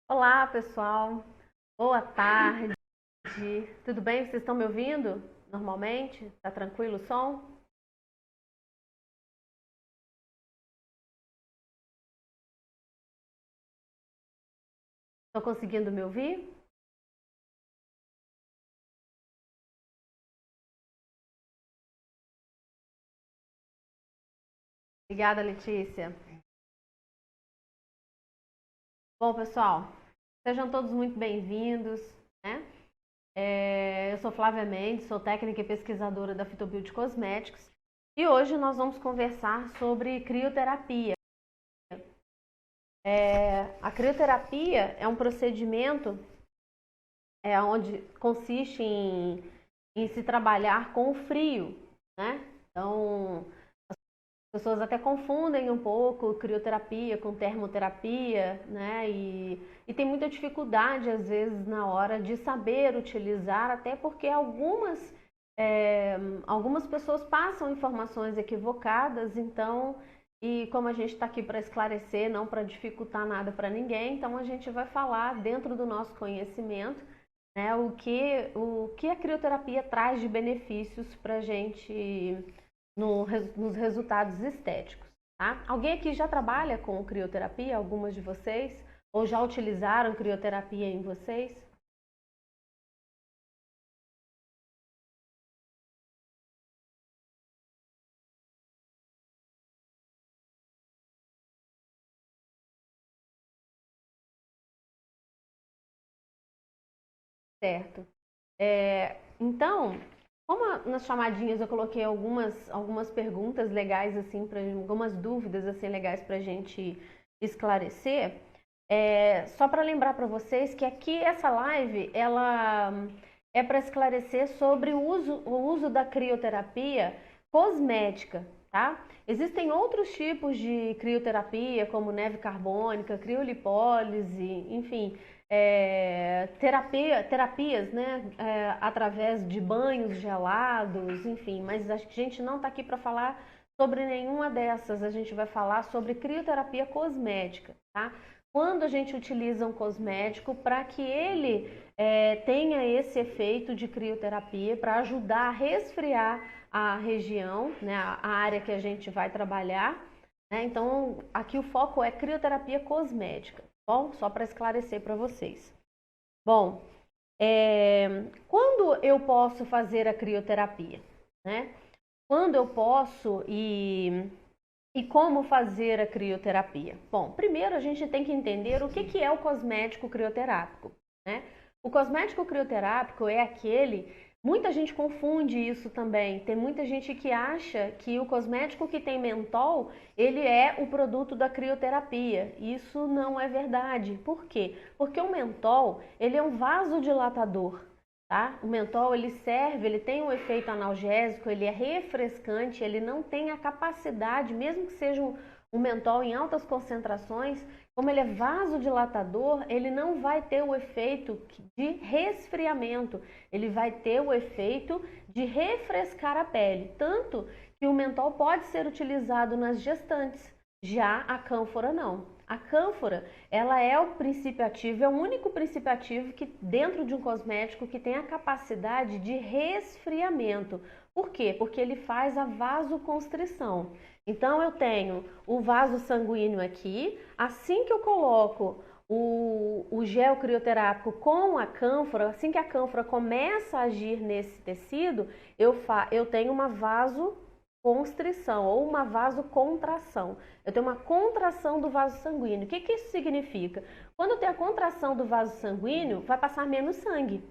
Olá, pessoal. Boa tarde. Tudo bem? Vocês estão me ouvindo normalmente? Tá tranquilo o som? Estão conseguindo me ouvir? Obrigada, Letícia. Bom, pessoal, sejam todos muito bem-vindos, né? Eu sou Flávia Mendes, sou técnica e pesquisadora da Fitobuild Cosméticos e hoje nós vamos conversar sobre crioterapia. A crioterapia é um procedimento onde consiste em se trabalhar com o frio, né? Então, as pessoas até confundem um pouco crioterapia com termoterapia, né? E tem muita dificuldade, às vezes, na hora de saber utilizar, até porque algumas pessoas passam informações equivocadas, então, e como a gente está aqui para esclarecer, não para dificultar nada para ninguém, então a gente vai falar dentro do nosso conhecimento, né, o que a crioterapia traz de benefícios para a gente nos resultados estéticos, tá? Alguém aqui já trabalha com crioterapia? Algumas de vocês? Ou já utilizaram crioterapia em vocês? Certo. Então, como nas chamadinhas eu coloquei algumas perguntas legais, assim, algumas dúvidas assim legais para a gente esclarecer, só para lembrar para vocês que aqui essa live ela é para esclarecer sobre o uso da crioterapia cosmética, tá? Existem outros tipos de crioterapia, como neve carbônica, criolipólise, enfim, terapias, né, através de banhos gelados, enfim, mas a gente não está aqui para falar sobre nenhuma dessas, a gente vai falar sobre crioterapia cosmética, tá? Quando a gente utiliza um cosmético para que ele tenha esse efeito de crioterapia para ajudar a resfriar a região, né, a área que a gente vai trabalhar, né? Então, aqui o foco é crioterapia cosmética, tá bom? Só para esclarecer para vocês. Bom, quando eu posso fazer a crioterapia, né? Quando eu posso e como fazer a crioterapia? Bom, primeiro a gente tem que entender o que é o cosmético crioterápico, né? O cosmético crioterápico é aquele. Muita gente confunde isso também. Tem muita gente que acha que o cosmético que tem mentol, ele é o produto da crioterapia. Isso não é verdade. Por quê? Porque o mentol, ele é um vasodilatador. Tá? O mentol ele serve, ele tem um efeito analgésico, ele é refrescante, ele não tem a capacidade, mesmo que seja um mentol em altas concentrações, como ele é vasodilatador, ele não vai ter o efeito de resfriamento, ele vai ter o efeito de refrescar a pele. Tanto que o mentol pode ser utilizado nas gestantes, já a cânfora não. A cânfora, ela é o princípio ativo, é o único princípio ativo que dentro de um cosmético que tem a capacidade de resfriamento. Por quê? Porque ele faz a vasoconstrição. Então eu tenho o vaso sanguíneo aqui, assim que eu coloco o gel crioterápico com a cânfora, assim que a cânfora começa a agir nesse tecido, eu tenho uma vasoconstrição ou uma vasocontração. Eu tenho uma contração do vaso sanguíneo. O que isso significa? Quando tem a contração do vaso sanguíneo, vai passar menos sangue,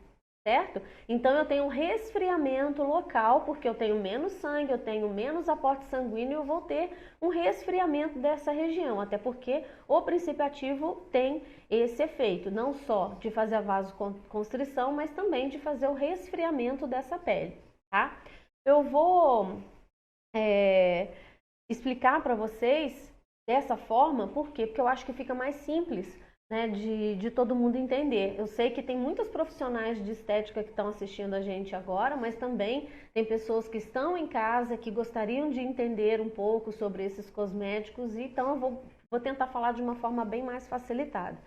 certo? Então eu tenho um resfriamento local, porque eu tenho menos sangue, eu tenho menos aporte sanguíneo e eu vou ter um resfriamento dessa região, até porque o princípio ativo tem esse efeito, não só de fazer a vasoconstrição, mas também de fazer o resfriamento dessa pele, tá? Eu vou explicar para vocês dessa forma, por quê? Porque eu acho que fica mais simples, né, de todo mundo entender. Eu sei que tem muitos profissionais de estética que estão assistindo a gente agora, mas também tem pessoas que estão em casa que gostariam de entender um pouco sobre esses cosméticos, e então eu vou tentar falar de uma forma bem mais facilitada.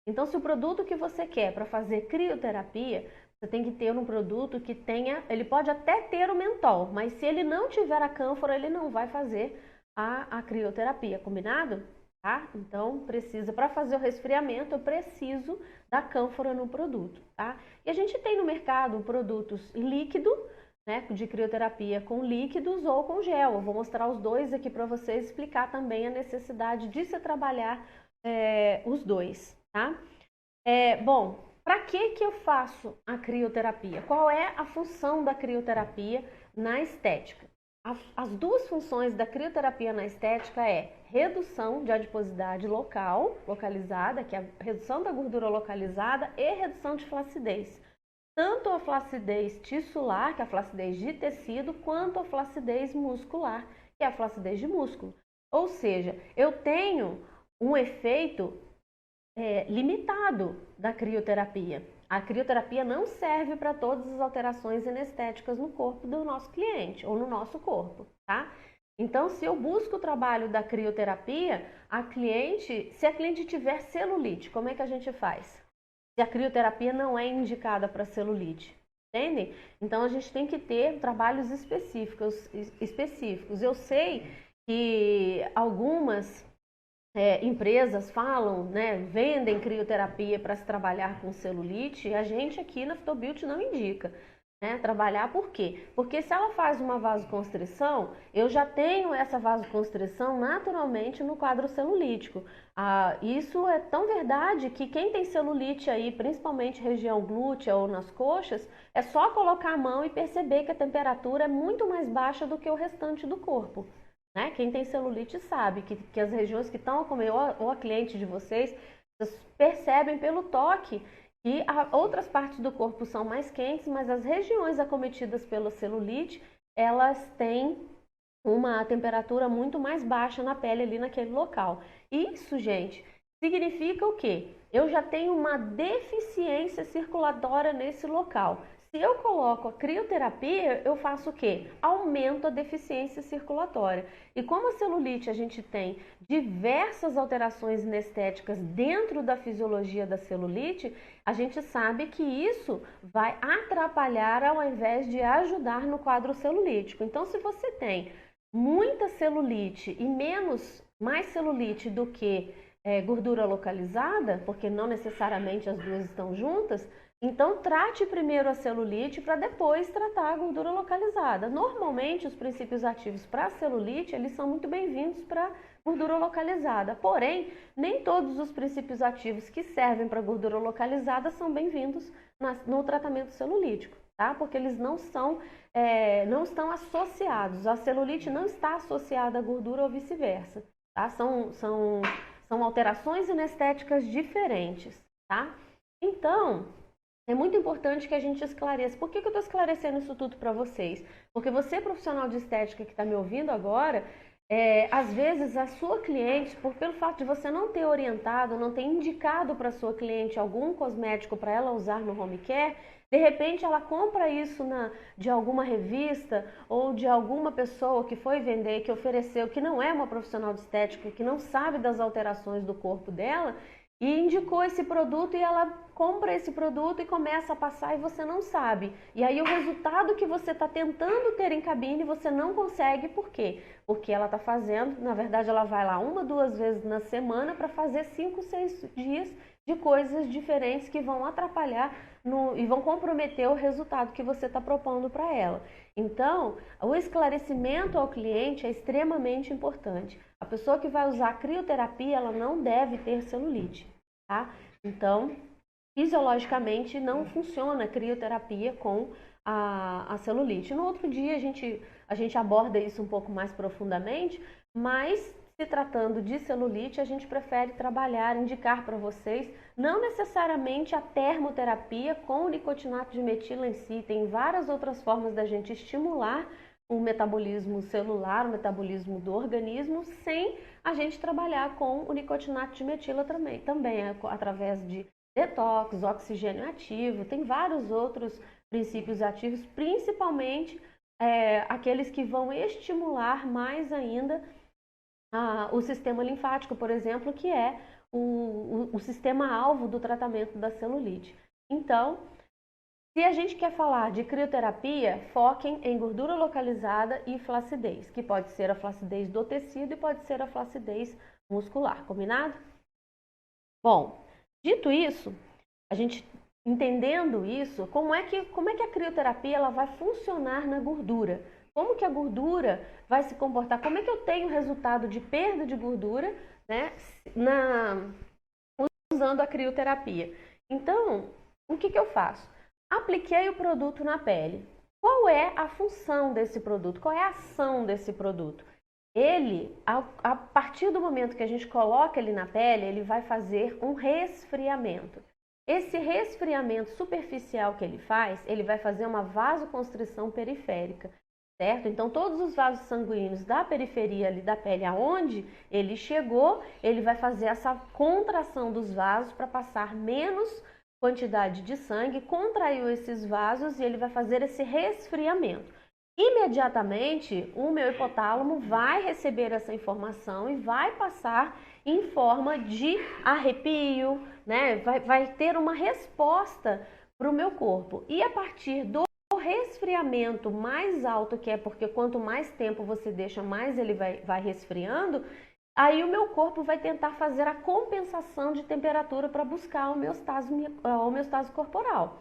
Então, se o produto que você quer para fazer crioterapia, você tem que ter um produto que tenha, ele pode até ter o mentol, mas se ele não tiver a cânfora, ele não vai fazer a crioterapia, combinado? Tá? Então, precisa, para fazer o resfriamento, eu preciso da cânfora no produto, tá? E a gente tem no mercado produtos líquido, né, de crioterapia com líquidos ou com gel. Eu vou mostrar os dois aqui para vocês, explicar também a necessidade de se trabalhar os dois, tá? Bom, para que eu faço a crioterapia? Qual é a função da crioterapia na estética? As duas funções da crioterapia na estética é redução de adiposidade localizada, que é a redução da gordura localizada, e redução de flacidez. Tanto a flacidez tissular, que é a flacidez de tecido, quanto a flacidez muscular, que é a flacidez de músculo. Ou seja, eu tenho um efeito limitado da crioterapia. A crioterapia não serve para todas as alterações anestéticas no corpo do nosso cliente ou no nosso corpo, tá? Então, se eu busco o trabalho da crioterapia, se a cliente tiver celulite, como é que a gente faz? Se a crioterapia não é indicada para celulite, entendem? Então, a gente tem que ter trabalhos específicos. Eu sei que algumas empresas falam, né, vendem crioterapia para se trabalhar com celulite, e a gente aqui na Fitobuild não indica, né, trabalhar. Por quê? Porque se ela faz uma vasoconstrição, eu já tenho essa vasoconstrição naturalmente no quadro celulítico. Isso é tão verdade que quem tem celulite aí, principalmente região glútea ou nas coxas, é só colocar a mão e perceber que a temperatura é muito mais baixa do que o restante do corpo. Né? Quem tem celulite sabe que as regiões que estão a comer, ou a cliente de vocês percebem pelo toque que outras partes do corpo são mais quentes, mas as regiões acometidas pela celulite, elas têm uma temperatura muito mais baixa na pele ali naquele local. Isso, gente, significa o quê? Eu já tenho uma deficiência circulatória nesse local. Se eu coloco a crioterapia, eu faço o quê? Aumento a deficiência circulatória. E como a celulite a gente tem diversas alterações anestéticas dentro da fisiologia da celulite, a gente sabe que isso vai atrapalhar ao invés de ajudar no quadro celulítico. Então, se você tem muita celulite e mais celulite do que gordura localizada, porque não necessariamente as duas estão juntas, então trate primeiro a celulite para depois tratar a gordura localizada. Normalmente os princípios ativos para a celulite, eles são muito bem-vindos para gordura localizada. Porém, nem todos os princípios ativos que servem para gordura localizada são bem-vindos no tratamento celulítico, tá? Porque eles não estão associados. A celulite não está associada à gordura ou vice-versa, tá? São alterações anestéticas diferentes, tá? Então, é muito importante que a gente esclareça. Por que eu estou esclarecendo isso tudo para vocês? Porque você, profissional de estética que está me ouvindo agora, às vezes a sua cliente, pelo fato de você não ter orientado, não ter indicado para a sua cliente algum cosmético para ela usar no home care, de repente ela compra isso de alguma revista ou de alguma pessoa que foi vender, que ofereceu, que não é uma profissional de estética, que não sabe das alterações do corpo dela, e indicou esse produto e ela compra esse produto e começa a passar e você não sabe. E aí o resultado que você está tentando ter em cabine você não consegue. Por quê? Porque ela está fazendo, na verdade ela vai lá 1, 2 vezes na semana para fazer 5, 6 dias de coisas diferentes que vão atrapalhar e vão comprometer o resultado que você está propondo para ela. Então, o esclarecimento ao cliente é extremamente importante. A pessoa que vai usar a crioterapia, ela não deve ter celulite, tá? Então, fisiologicamente não funciona a crioterapia com a celulite. No outro dia a gente aborda isso um pouco mais profundamente, mas se tratando de celulite, a gente prefere indicar para vocês, não necessariamente a termoterapia com o nicotinato de metila em si, tem várias outras formas da gente estimular o metabolismo celular, o metabolismo do organismo, sem a gente trabalhar com o nicotinato de metila também através de detox, oxigênio ativo, tem vários outros princípios ativos, principalmente aqueles que vão estimular mais ainda o sistema linfático, por exemplo, que é o sistema alvo do tratamento da celulite. Então, se a gente quer falar de crioterapia, foquem em gordura localizada e flacidez, que pode ser a flacidez do tecido e pode ser a flacidez muscular, combinado? Bom, dito isso, a gente entendendo isso, como é que a crioterapia ela vai funcionar na gordura? Como que a gordura vai se comportar? Como é que eu tenho resultado de perda de gordura, né, usando a crioterapia? Então, o que eu faço? Apliquei o produto na pele. Qual é a função desse produto? Qual é a ação desse produto? Ele, a partir do momento que a gente coloca ele na pele, ele vai fazer um resfriamento. Esse resfriamento superficial que ele vai fazer uma vasoconstrição periférica, certo? Então, todos os vasos sanguíneos da periferia ali da pele, aonde ele chegou, ele vai fazer essa contração dos vasos para passar menos quantidade de sangue, contraiu esses vasos e ele vai fazer esse resfriamento. Imediatamente, o meu hipotálamo vai receber essa informação e vai passar em forma de arrepio, né? Vai ter uma resposta para o meu corpo. E a partir do resfriamento mais alto, que é porque quanto mais tempo você deixa, mais ele vai resfriando, aí o meu corpo vai tentar fazer a compensação de temperatura para buscar a homeostase corporal.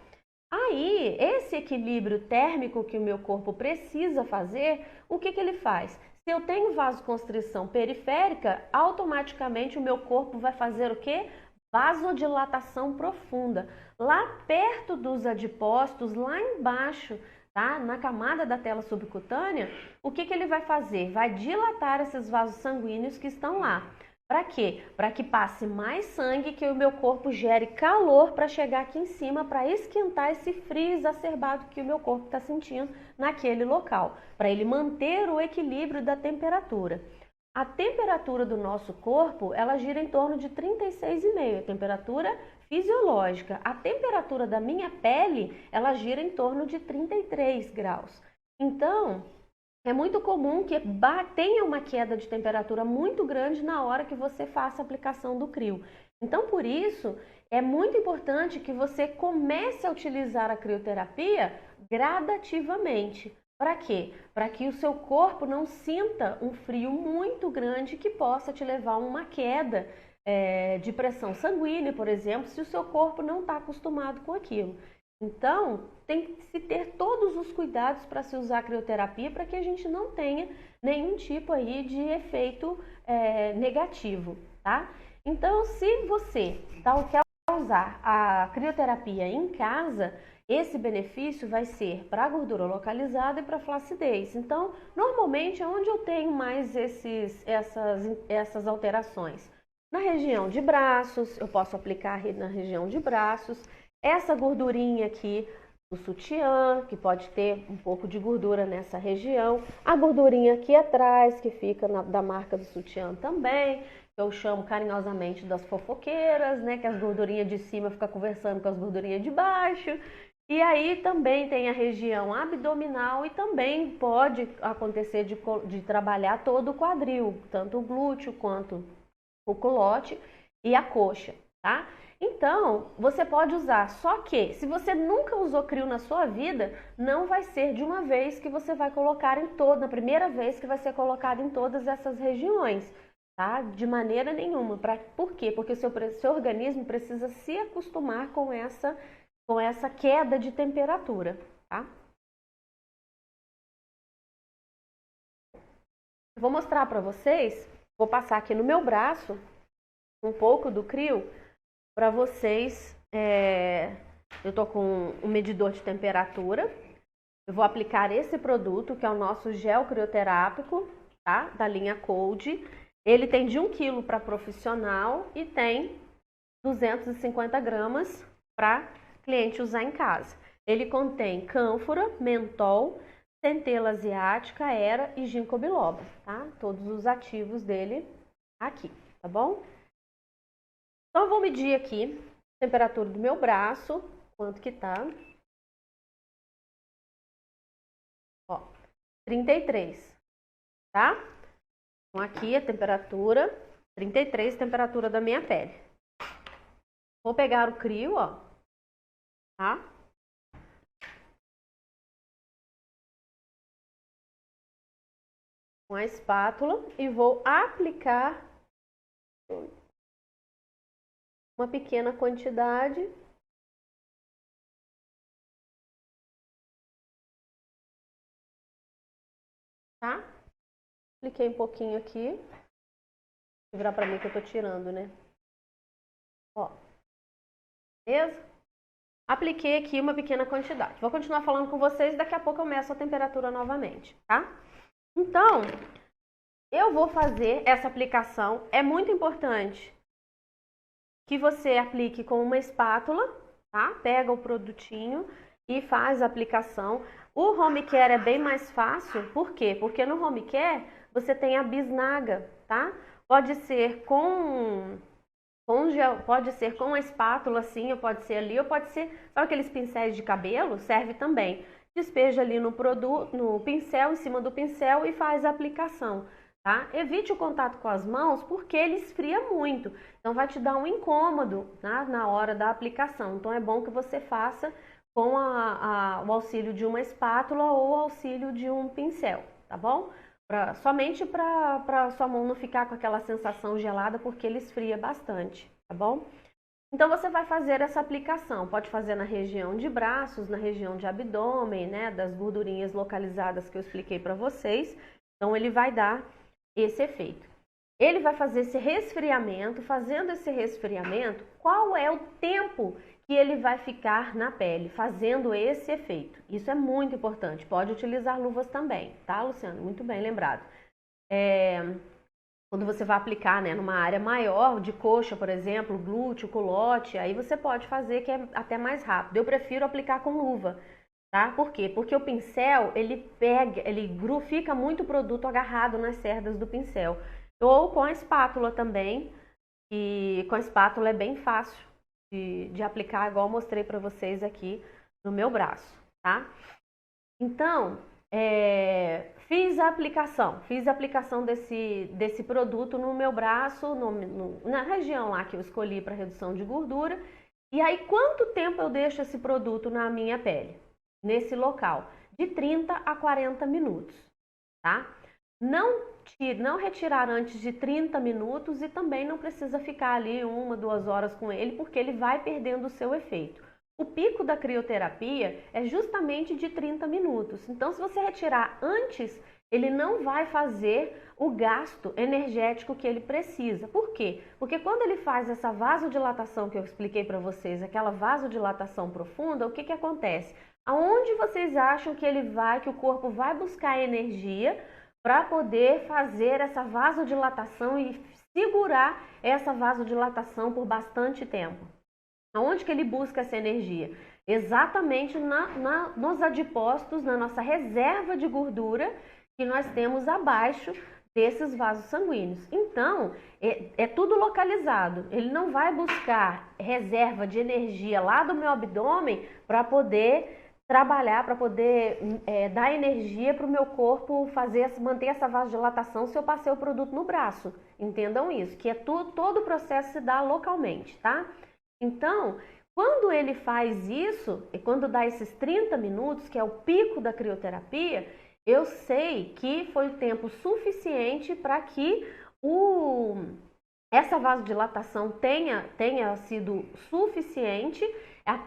Aí, esse equilíbrio térmico que o meu corpo precisa fazer, o que ele faz? Se eu tenho vasoconstrição periférica, automaticamente o meu corpo vai fazer o quê? Vasodilatação profunda. Lá perto dos adipócitos, lá embaixo, tá? Na camada da tela subcutânea, o que ele vai fazer? Vai dilatar esses vasos sanguíneos que estão lá. Para quê? Para que passe mais sangue, que o meu corpo gere calor para chegar aqui em cima, para esquentar esse frio exacerbado que o meu corpo está sentindo naquele local, para ele manter o equilíbrio da temperatura. A temperatura do nosso corpo, ela gira em torno de 36,5, a temperatura fisiológica. A temperatura da minha pele, ela gira em torno de 33 graus. Então, é muito comum que tenha uma queda de temperatura muito grande na hora que você faça a aplicação do crio. Então, por isso, é muito importante que você comece a utilizar a crioterapia gradativamente. Para quê? Para que o seu corpo não sinta um frio muito grande que possa te levar a uma queda de pressão sanguínea, por exemplo, se o seu corpo não está acostumado com aquilo. Então, tem que se ter todos os cuidados para se usar a crioterapia para que a gente não tenha nenhum tipo aí de efeito negativo, tá? Então, se você quer usar a crioterapia em casa, esse benefício vai ser para a gordura localizada e para a flacidez. Então, normalmente, onde eu tenho mais essas alterações? Na região de braços, eu posso aplicar na região de braços. Essa gordurinha aqui do sutiã, que pode ter um pouco de gordura nessa região. A gordurinha aqui atrás, que fica da marca do sutiã também, que eu chamo carinhosamente das fofoqueiras, né? Que as gordurinhas de cima ficam conversando com as gordurinhas de baixo. E aí também tem a região abdominal e também pode acontecer de trabalhar todo o quadril, tanto o glúteo quanto o culote e a coxa, tá? Então, você pode usar, só que se você nunca usou crio na sua vida, não vai ser de uma vez que você vai colocar na primeira vez que vai ser colocado em todas essas regiões, tá? De maneira nenhuma. Por quê? Porque o seu organismo precisa se acostumar com essa queda de temperatura, tá? Vou mostrar para vocês, vou passar aqui no meu braço um pouco do crio para vocês. Eu tô com um medidor de temperatura. Eu vou aplicar esse produto, que é o nosso gel crioterápico, tá? Da linha Cold. Ele tem de 1 kg para profissional e tem 250 gramas para cliente usar em casa. Ele contém cânfora, mentol, centela asiática, era e ginkgo biloba, tá? Todos os ativos dele aqui, tá bom? Então, eu vou medir aqui a temperatura do meu braço, quanto que tá. Ó, 33, tá? Então, aqui a temperatura 33, temperatura da minha pele. Vou pegar o crio, ó, tá? Com a espátula e vou aplicar uma pequena quantidade. Tá? Apliquei um pouquinho aqui. Vou virar pra mim que eu tô tirando, né? Ó. Beleza? Apliquei aqui uma pequena quantidade. Vou continuar falando com vocês, daqui a pouco eu meço a temperatura novamente, tá? Então, eu vou fazer essa aplicação. É muito importante que você aplique com uma espátula, tá? Pega o produtinho e faz a aplicação. O home care é bem mais fácil, por quê? Porque no home care você tem a bisnaga, tá? Pode ser com gel, pode ser com a espátula assim, ou pode ser ali, ou pode ser, sabe aqueles pincéis de cabelo? Serve também. Despeja ali no produto, no pincel, em cima do pincel e faz a aplicação, tá? Evite o contato com as mãos porque ele esfria muito, então vai te dar um incômodo, tá? Na hora da aplicação. Então é bom que você faça com o auxílio de uma espátula ou o auxílio de um pincel, tá bom? Somente para sua mão não ficar com aquela sensação gelada, porque ele esfria bastante, tá bom? Então você vai fazer essa aplicação, pode fazer na região de braços, na região de abdômen, né, das gordurinhas localizadas que eu expliquei para vocês. Então ele vai dar esse efeito. Ele vai fazer esse resfriamento, fazendo esse resfriamento, qual é o tempo que ele vai ficar na pele, fazendo esse efeito. Isso é muito importante. Pode utilizar luvas também, tá, Luciano? Muito bem lembrado. Quando você vai aplicar, né, numa área maior, de coxa, por exemplo, glúteo, culote, aí você pode fazer que é até mais rápido. Eu prefiro aplicar com luva, tá? Por quê? Porque o pincel, ele fica muito produto agarrado nas cerdas do pincel. Ou com a espátula também, e com a espátula é bem fácil de aplicar, igual eu mostrei para vocês aqui no meu braço, tá? Então, fiz a aplicação desse produto no meu braço, na região lá que eu escolhi para redução de gordura. E aí, quanto tempo eu deixo esse produto na minha pele? Nesse local? De 30 a 40 minutos, tá? Não retirar antes de 30 minutos e também não precisa ficar ali 1, 2 horas com ele, porque ele vai perdendo o seu efeito. O pico da crioterapia é justamente de 30 minutos. Então, se você retirar antes, ele não vai fazer o gasto energético que ele precisa. Por quê? Porque quando ele faz essa vasodilatação que eu expliquei para vocês, aquela vasodilatação profunda, o que que acontece? Aonde vocês acham que que o corpo vai buscar energia para poder fazer essa vasodilatação e segurar essa vasodilatação por bastante tempo? Aonde que ele busca essa energia? Exatamente nos adipócitos, na nossa reserva de gordura que nós temos abaixo desses vasos sanguíneos. Então, é tudo localizado. Ele não vai buscar reserva de energia lá do meu abdômen para poder trabalhar, para poder dar energia para o meu corpo manter essa vasodilatação se eu passei o produto no braço. Entendam isso, que todo o processo se dá localmente, tá? Então, quando ele faz isso, e quando dá esses 30 minutos, que é o pico da crioterapia, eu sei que foi o tempo suficiente para que essa vasodilatação tenha sido suficiente,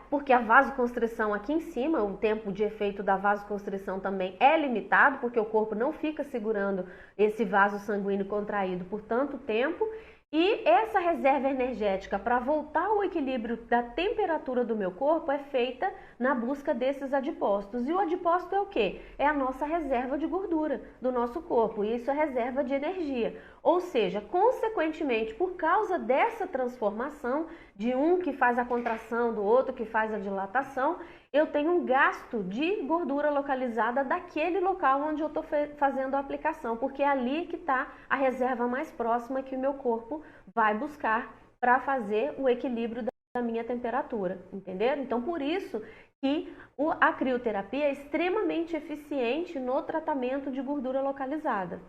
porque a vasoconstrição aqui em cima, o tempo de efeito da vasoconstrição também é limitado, porque o corpo não fica segurando esse vaso sanguíneo contraído por tanto tempo. E essa reserva energética para voltar ao equilíbrio da temperatura do meu corpo é feita na busca desses adipócitos. E o adipócito é o quê? É a nossa reserva de gordura do nosso corpo. E isso é reserva de energia. Ou seja, consequentemente, por causa dessa transformação de um que faz a contração, do outro que faz a dilatação, eu tenho um gasto de gordura localizada daquele local onde eu estou fazendo a aplicação, porque é ali que está a reserva mais próxima que o meu corpo vai buscar para fazer o equilíbrio da minha temperatura, entenderam? Então, por isso que a crioterapia é extremamente eficiente no tratamento de gordura localizada.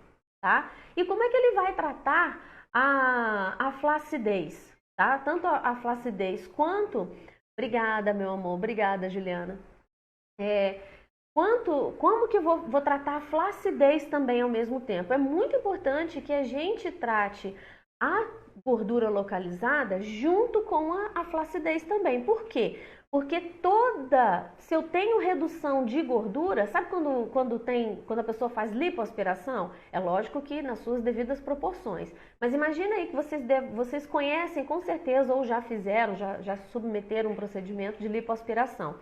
tá? E como é que ele vai tratar a flacidez, tá? Tanto a flacidez quanto... Obrigada, meu amor. Obrigada, Juliana. Como que eu vou tratar a flacidez também ao mesmo tempo? É muito importante que a gente trate a gordura localizada junto com a flacidez também. Por quê? Porque se eu tenho redução de gordura, sabe quando a pessoa faz lipoaspiração? É lógico que nas suas devidas proporções. Mas imagina aí que vocês conhecem com certeza ou já fizeram, já submeteram um procedimento de lipoaspiração.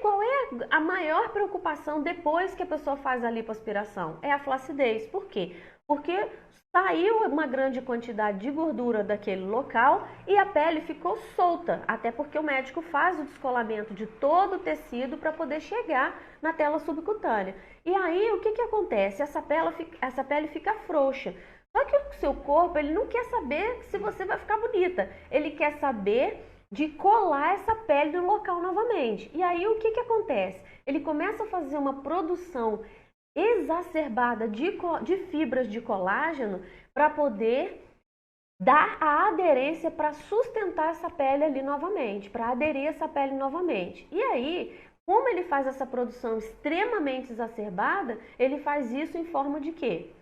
Qual é a maior preocupação depois que a pessoa faz a lipoaspiração? É a flacidez. Por quê? Porque saiu uma grande quantidade de gordura daquele local e a pele ficou solta, até porque o médico faz o descolamento de todo o tecido para poder chegar na tela subcutânea. E aí o que acontece? Essa pele fica frouxa. Só que o seu corpo ele não quer saber se você vai ficar bonita, ele quer saber de colar essa pele no local novamente. E aí o que acontece? Ele começa a fazer uma produção exacerbada de fibras de colágeno para poder dar a aderência para sustentar essa pele ali novamente, para aderir essa pele novamente. E aí, como ele faz essa produção extremamente exacerbada, ele faz isso em forma de quê?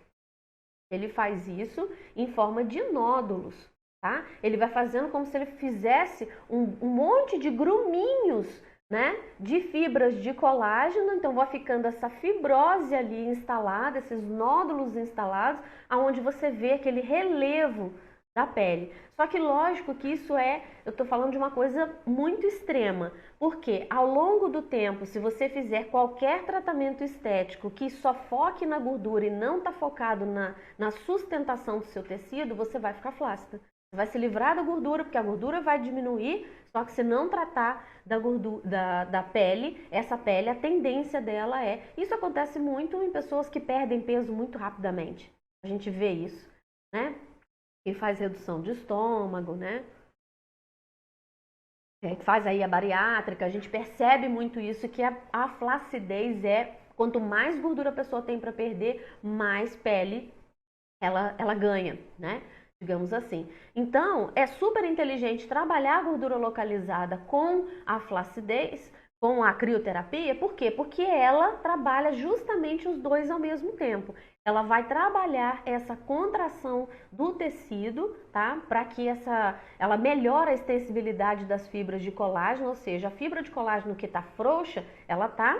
Ele faz isso em forma de nódulos, tá? Ele vai fazendo como se ele fizesse um monte de gruminhos, né, de fibras de colágeno, então vai ficando essa fibrose ali instalada, esses nódulos instalados, aonde você vê aquele relevo da pele. Só que lógico que eu estou falando de uma coisa muito extrema, porque ao longo do tempo, se você fizer qualquer tratamento estético que só foque na gordura e não está focado na sustentação do seu tecido, você vai ficar flácida. Você vai se livrar da gordura, porque a gordura vai diminuir, só que se não tratar da gordura da pele, essa pele, a tendência dela Isso acontece muito em pessoas que perdem peso muito rapidamente. A gente vê isso, né? Quem faz redução de estômago, né? Que faz aí a bariátrica, a gente percebe muito isso, que a flacidez quanto mais gordura a pessoa tem para perder, mais pele ela ganha, né? Digamos assim. Então, é super inteligente trabalhar a gordura localizada com a flacidez, com a crioterapia. Por quê? Porque ela trabalha justamente os dois ao mesmo tempo. Ela vai trabalhar essa contração do tecido, tá? Para que ela melhore a extensibilidade das fibras de colágeno, ou seja, a fibra de colágeno que está frouxa, ela tá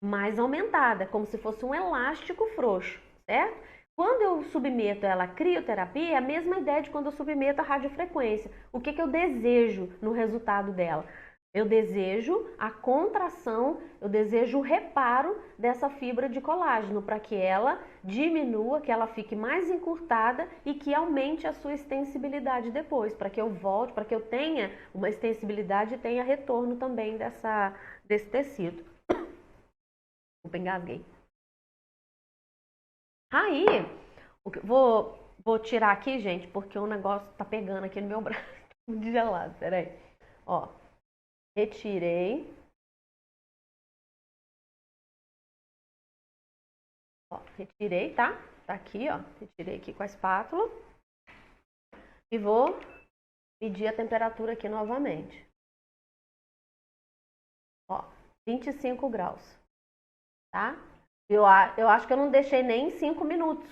mais aumentada, como se fosse um elástico frouxo, certo? Quando eu submeto ela à crioterapia, é a mesma ideia de quando eu submeto a radiofrequência. O que eu desejo no resultado dela? Eu desejo a contração, eu desejo o reparo dessa fibra de colágeno para que ela diminua, que ela fique mais encurtada e que aumente a sua extensibilidade depois, para que eu volte, para que eu tenha uma extensibilidade e tenha retorno também desse tecido. Desculpa, engasguei. Aí, vou tirar aqui, gente, porque o negócio tá pegando aqui no meu braço, de gelado, peraí. Ó, retirei. Ó, retirei, tá? Tá aqui, ó, retirei aqui com a espátula. E vou medir a temperatura aqui novamente. Ó, 25 graus, tá? Eu acho que eu não deixei nem 5 minutos,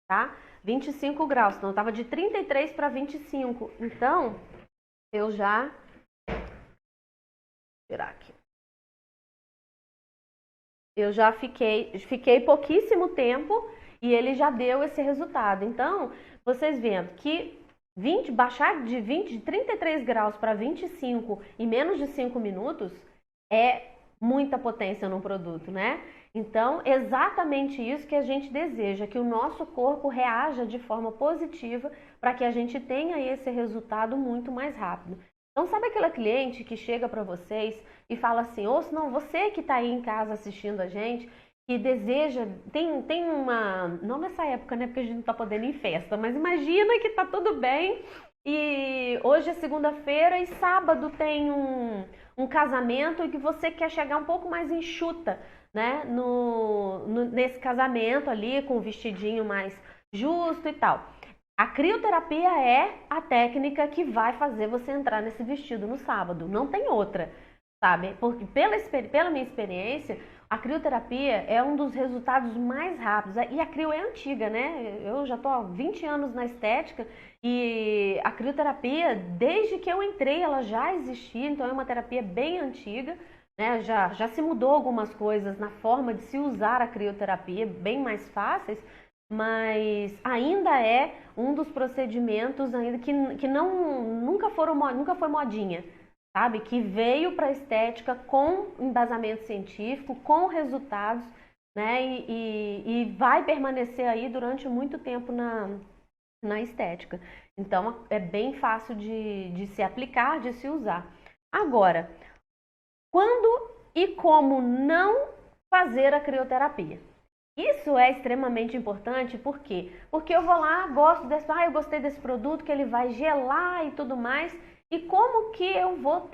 tá? 25 graus, então eu tava de 33 para 25. Então, eu já... Vou tirar aqui. Eu já fiquei pouquíssimo tempo e ele já deu esse resultado. Então, vocês vendo que baixar de 33 graus para 25 em menos de 5 minutos é muita potência num produto, né? Então, exatamente isso que a gente deseja, que o nosso corpo reaja de forma positiva para que a gente tenha esse resultado muito mais rápido. Então, sabe aquela cliente que chega para vocês e fala assim, ou se não, você que está aí em casa assistindo a gente, que deseja, tem uma, não nessa época, né, porque a gente não está podendo ir em festa, mas imagina que está tudo bem e hoje é segunda-feira e sábado tem um casamento e que você quer chegar um pouco mais enxuta, né? Nesse casamento ali, com o vestidinho mais justo e tal. A crioterapia é a técnica que vai fazer você entrar nesse vestido no sábado. Não tem outra, sabe? Porque pela minha experiência, a crioterapia é um dos resultados mais rápidos. E a crio é antiga, né? Eu já tô há 20 anos na estética e a crioterapia, desde que eu entrei, ela já existia. Então é uma terapia bem antiga, né? Já se mudou algumas coisas na forma de se usar a crioterapia, bem mais fáceis, mas ainda é um dos procedimentos ainda que nunca foi modinha, sabe? Que veio para a estética com embasamento científico, com resultados, né? E vai permanecer aí durante muito tempo na estética. Então é bem fácil de se aplicar, de se usar. Agora, quando e como não fazer a crioterapia? Isso é extremamente importante, por quê? Porque eu vou lá, eu gostei desse produto, que ele vai gelar e tudo mais, e como que eu vou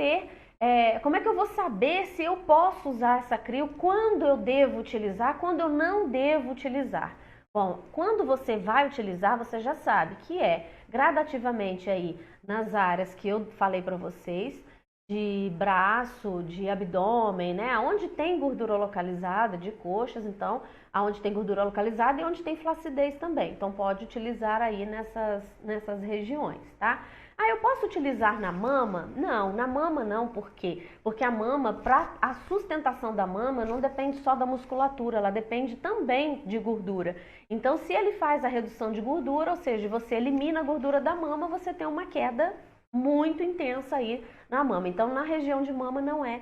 como é que eu vou saber se eu posso usar essa crio, quando eu devo utilizar, quando eu não devo utilizar? Bom, quando você vai utilizar, você já sabe que é gradativamente aí nas áreas que eu falei para vocês, de braço, de abdômen, né? Onde tem gordura localizada, de coxas, então, aonde tem gordura localizada e onde tem flacidez também. Então, pode utilizar aí nessas regiões, tá? Ah, eu posso utilizar na mama? Não, na mama não, por quê? Porque a mama, para a sustentação da mama, não depende só da musculatura, ela depende também de gordura. Então, se ele faz a redução de gordura, ou seja, você elimina a gordura da mama, você tem uma queda muito intensa aí na mama. Então, na região de mama não é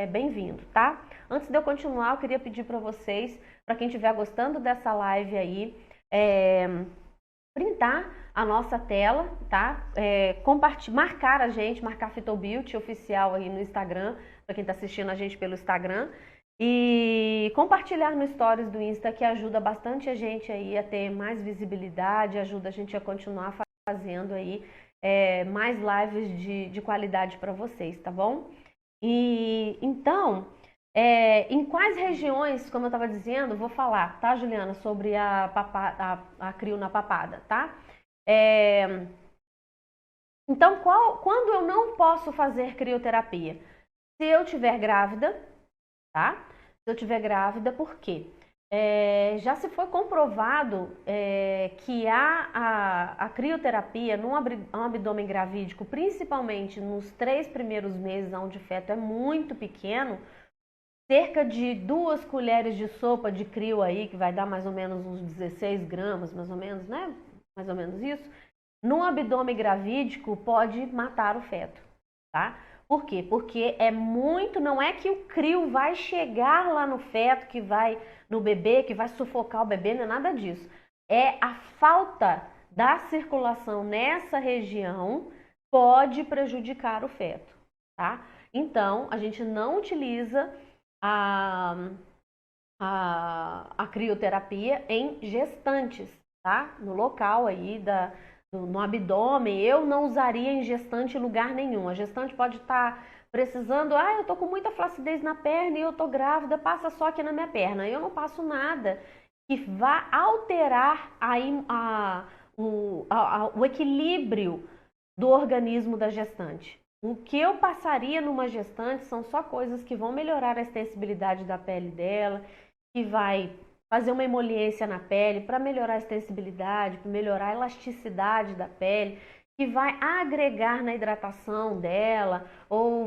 bem-vindo, tá? Antes de eu continuar, eu queria pedir para vocês, para quem estiver gostando dessa live aí, printar a nossa tela, tá? Marcar a gente, marcar Fitobeauty oficial aí no Instagram, para quem está assistindo a gente pelo Instagram, e compartilhar no Stories do Insta, que ajuda bastante a gente aí a ter mais visibilidade, ajuda a gente a continuar fazendo aí mais lives de qualidade para vocês, tá bom? E então, em quais regiões, como eu estava dizendo, vou falar, tá, Juliana, sobre a crio na papada, tá? Então, quando eu não posso fazer crioterapia? Se eu estiver grávida, tá? Se eu estiver grávida, por quê? Já se foi comprovado que a crioterapia no abdômen gravídico, principalmente nos 3 primeiros meses, onde o feto é muito pequeno, cerca de 2 colheres de sopa de crio aí, que vai dar mais ou menos uns 16 gramas, mais ou menos, né? Mais ou menos isso. No abdômen gravídico pode matar o feto, tá? Por quê? Porque não é que o crio vai chegar lá no feto, no bebê, que vai sufocar o bebê, não é nada disso. É a falta da circulação nessa região pode prejudicar o feto, tá? Então, a gente não utiliza a crioterapia em gestantes, tá? No local aí no abdômen, eu não usaria em gestante em lugar nenhum. A gestante pode estar precisando, eu tô com muita flacidez na perna e eu tô grávida, passa só aqui na minha perna. Eu não passo nada que vá alterar aí o equilíbrio do organismo da gestante. O que eu passaria numa gestante são só coisas que vão melhorar a extensibilidade da pele dela, que vai fazer uma emoliência na pele para melhorar a extensibilidade, para melhorar a elasticidade da pele, que vai agregar na hidratação dela, ou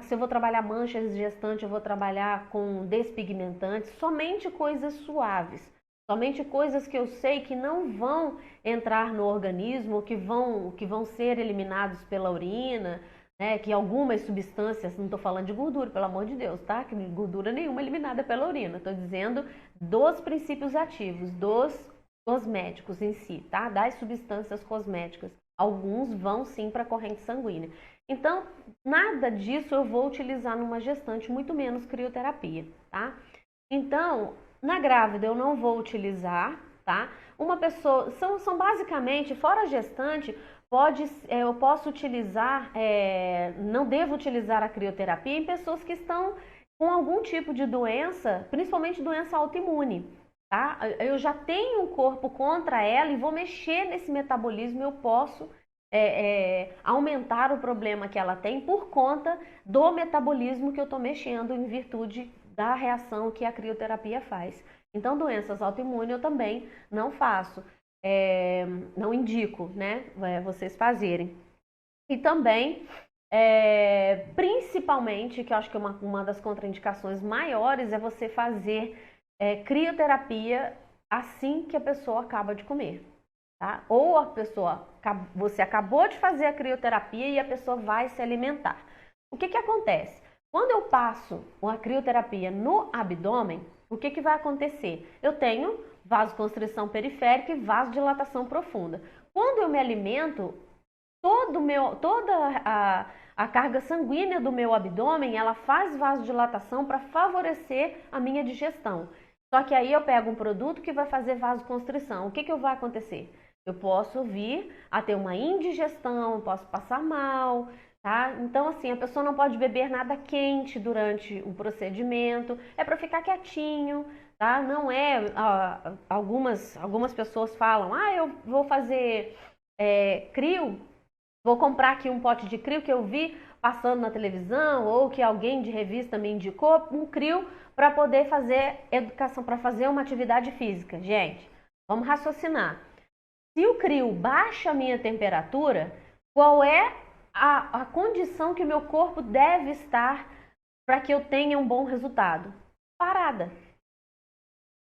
se eu vou trabalhar manchas gestantes, eu vou trabalhar com despigmentantes, somente coisas suaves, somente coisas que eu sei que não vão entrar no organismo, que vão ser eliminados pela urina, né, que algumas substâncias, não estou falando de gordura, pelo amor de Deus, tá? Que gordura nenhuma eliminada pela urina. Estou dizendo dos princípios ativos, dos cosméticos em si, tá? Das substâncias cosméticas. Alguns vão sim para a corrente sanguínea. Então, nada disso eu vou utilizar numa gestante, muito menos crioterapia, tá? Então, na grávida eu não vou utilizar, tá? Uma pessoa, são basicamente, fora a gestante, eu posso utilizar, não devo utilizar a crioterapia em pessoas que estão com algum tipo de doença, principalmente doença autoimune, tá? Eu já tenho um corpo contra ela e vou mexer nesse metabolismo, eu posso aumentar o problema que ela tem por conta do metabolismo que eu estou mexendo em virtude da reação que a crioterapia faz. Então, doenças autoimunes eu também não faço, não indico, né, vocês fazerem. E também, principalmente, que eu acho que uma das contraindicações maiores é você fazer crioterapia assim que a pessoa acaba de comer. Tá? Ou você acabou de fazer a crioterapia e a pessoa vai se alimentar. O que acontece? Quando eu passo uma crioterapia no abdômen, o que vai acontecer? Eu tenho vasoconstrição periférica e vasodilatação profunda. Quando eu me alimento, toda a carga sanguínea do meu abdômen, ela faz vasodilatação para favorecer a minha digestão. Só que aí eu pego um produto que vai fazer vasoconstrição. O que vai acontecer? Eu posso vir a ter uma indigestão, posso passar mal, tá? Então, assim, a pessoa não pode beber nada quente durante o procedimento, é para ficar quietinho, tá? Não é... algumas pessoas falam, eu vou fazer crio, vou comprar aqui um pote de crio que eu vi passando na televisão ou que alguém de revista me indicou, um crio para poder fazer educação, para fazer uma atividade física. Gente, vamos raciocinar. Se o crio baixa a minha temperatura, qual é a condição que o meu corpo deve estar para que eu tenha um bom resultado? Parada.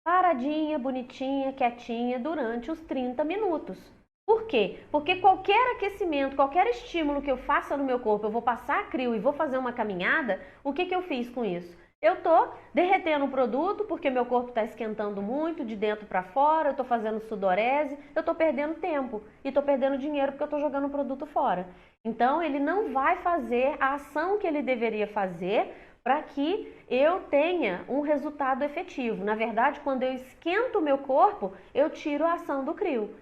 Paradinha, bonitinha, quietinha, durante os 30 minutos. Por quê? Porque qualquer aquecimento, qualquer estímulo que eu faça no meu corpo, eu vou passar crio e vou fazer uma caminhada, o que eu fiz com isso? Eu estou derretendo o produto porque meu corpo está esquentando muito, de dentro para fora, eu estou fazendo sudorese, eu estou perdendo tempo e estou perdendo dinheiro porque eu estou jogando o produto fora. Então, ele não vai fazer a ação que ele deveria fazer para que eu tenha um resultado efetivo. Na verdade, quando eu esquento o meu corpo, eu tiro a ação do crio.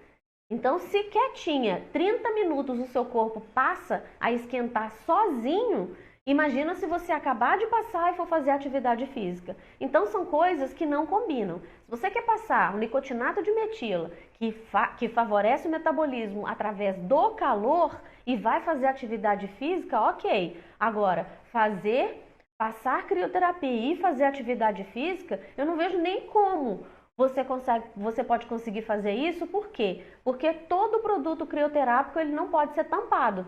Então, se quietinha, 30 minutos o seu corpo passa a esquentar sozinho, imagina se você acabar de passar e for fazer atividade física. Então, são coisas que não combinam. Se você quer passar o nicotinato de metila, que favorece o metabolismo através do calor e vai fazer atividade física, ok. Agora, passar crioterapia e fazer atividade física, eu não vejo nem como você pode conseguir fazer isso. Por quê? Porque todo produto crioterápico ele não pode ser tampado.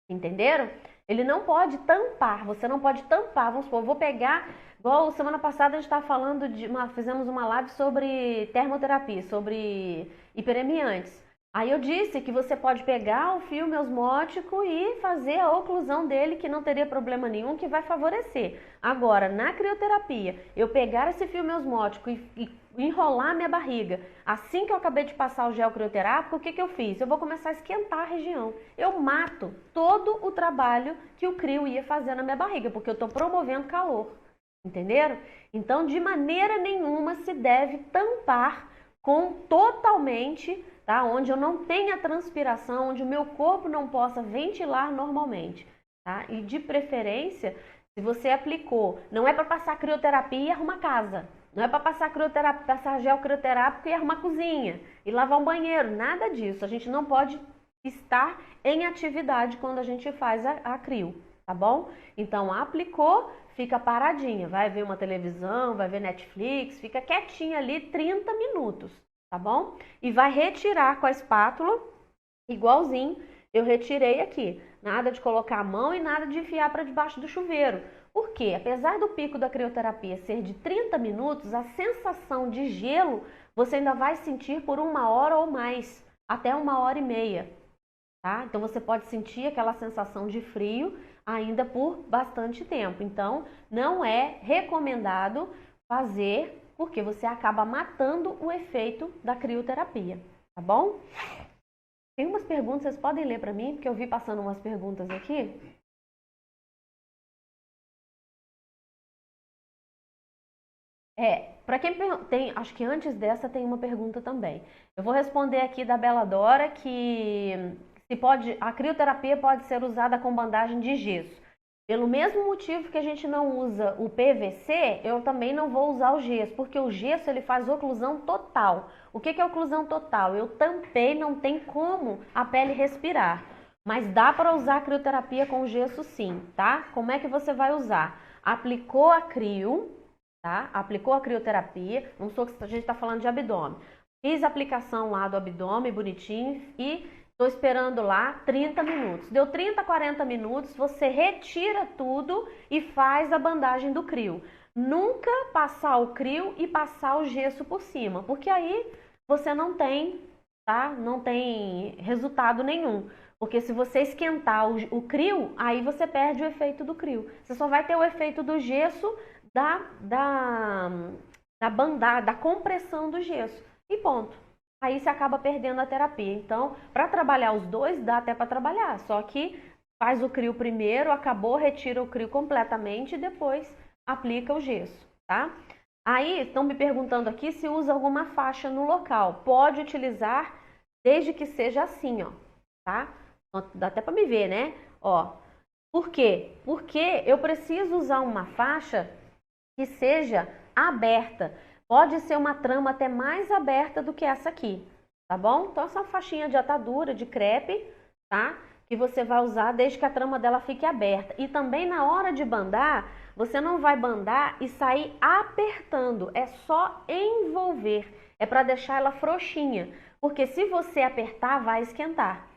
Entenderam? Ele não pode tampar, você não pode tampar. Vamos supor, eu vou pegar, igual semana passada a gente estava falando fizemos uma live sobre termoterapia, sobre hiperemiantes. Aí eu disse que você pode pegar o filme osmótico e fazer a oclusão dele, que não teria problema nenhum, que vai favorecer. Agora, na crioterapia, eu pegar esse filme osmótico e enrolar minha barriga, assim que eu acabei de passar o gel crioterápico, o que eu fiz? Eu vou começar a esquentar a região. Eu mato todo o trabalho que o crio ia fazer na minha barriga, porque eu estou promovendo calor. Entenderam? Então, de maneira nenhuma se deve tampar totalmente, tá? Onde eu não tenha transpiração, onde o meu corpo não possa ventilar normalmente, tá? E de preferência, se você aplicou, não é para passar crioterapia e arrumar casa, não é para passar gel crioterápico e arrumar cozinha, e lavar um banheiro, nada disso. A gente não pode estar em atividade quando a gente faz a crio, tá bom? Então, aplicou, fica paradinha, vai ver uma televisão, vai ver Netflix, fica quietinha ali 30 minutos, tá bom? E vai retirar com a espátula, igualzinho eu retirei aqui. Nada de colocar a mão e nada de enfiar para debaixo do chuveiro. Por quê? Apesar do pico da crioterapia ser de 30 minutos, a sensação de gelo você ainda vai sentir por 1 hora ou mais, até 1 hora e meia. Tá? Então você pode sentir aquela sensação de frio ainda por bastante tempo. Então não é recomendado fazer, porque você acaba matando o efeito da crioterapia, tá bom? Tem umas perguntas, vocês podem ler para mim, porque eu vi passando umas perguntas aqui. para quem tem, acho que antes dessa tem uma pergunta também. Eu vou responder aqui da Bela Dora que a crioterapia pode ser usada com bandagem de gesso. Pelo mesmo motivo que a gente não usa o PVC, eu também não vou usar o gesso, porque o gesso ele faz oclusão total. O que é oclusão total? Eu tampei, não tem como a pele respirar. Mas dá para usar a crioterapia com gesso sim, tá? Como é que você vai usar? Aplicou a crio, tá? Aplicou a crioterapia, vamos supor que a gente está falando de abdômen. Fiz a aplicação lá do abdômen, bonitinho, e estou esperando lá 30 minutos. Deu 30, 40 minutos, você retira tudo e faz a bandagem do crio. Nunca passar o crio e passar o gesso por cima, porque aí você não tem, tá? Não tem resultado nenhum. Porque se você esquentar o crio, aí você perde o efeito do crio. Você só vai ter o efeito do gesso da compressão do gesso. E ponto. Aí você acaba perdendo a terapia. Então, para trabalhar os dois, dá até para trabalhar. Só que faz o crio primeiro, acabou, retira o crio completamente e depois aplica o gesso, tá? Aí, estão me perguntando aqui se usa alguma faixa no local. Pode utilizar desde que seja assim, ó, tá? Dá até para me ver, né? Ó, por quê? Porque eu preciso usar uma faixa que seja aberta. Pode ser uma trama até mais aberta do que essa aqui, tá bom? Então, essa faixinha de atadura, de crepe, tá? Que você vai usar desde que a trama dela fique aberta. E também na hora de bandar, você não vai bandar e sair apertando. É só envolver. É para deixar ela frouxinha. Porque se você apertar, vai esquentar.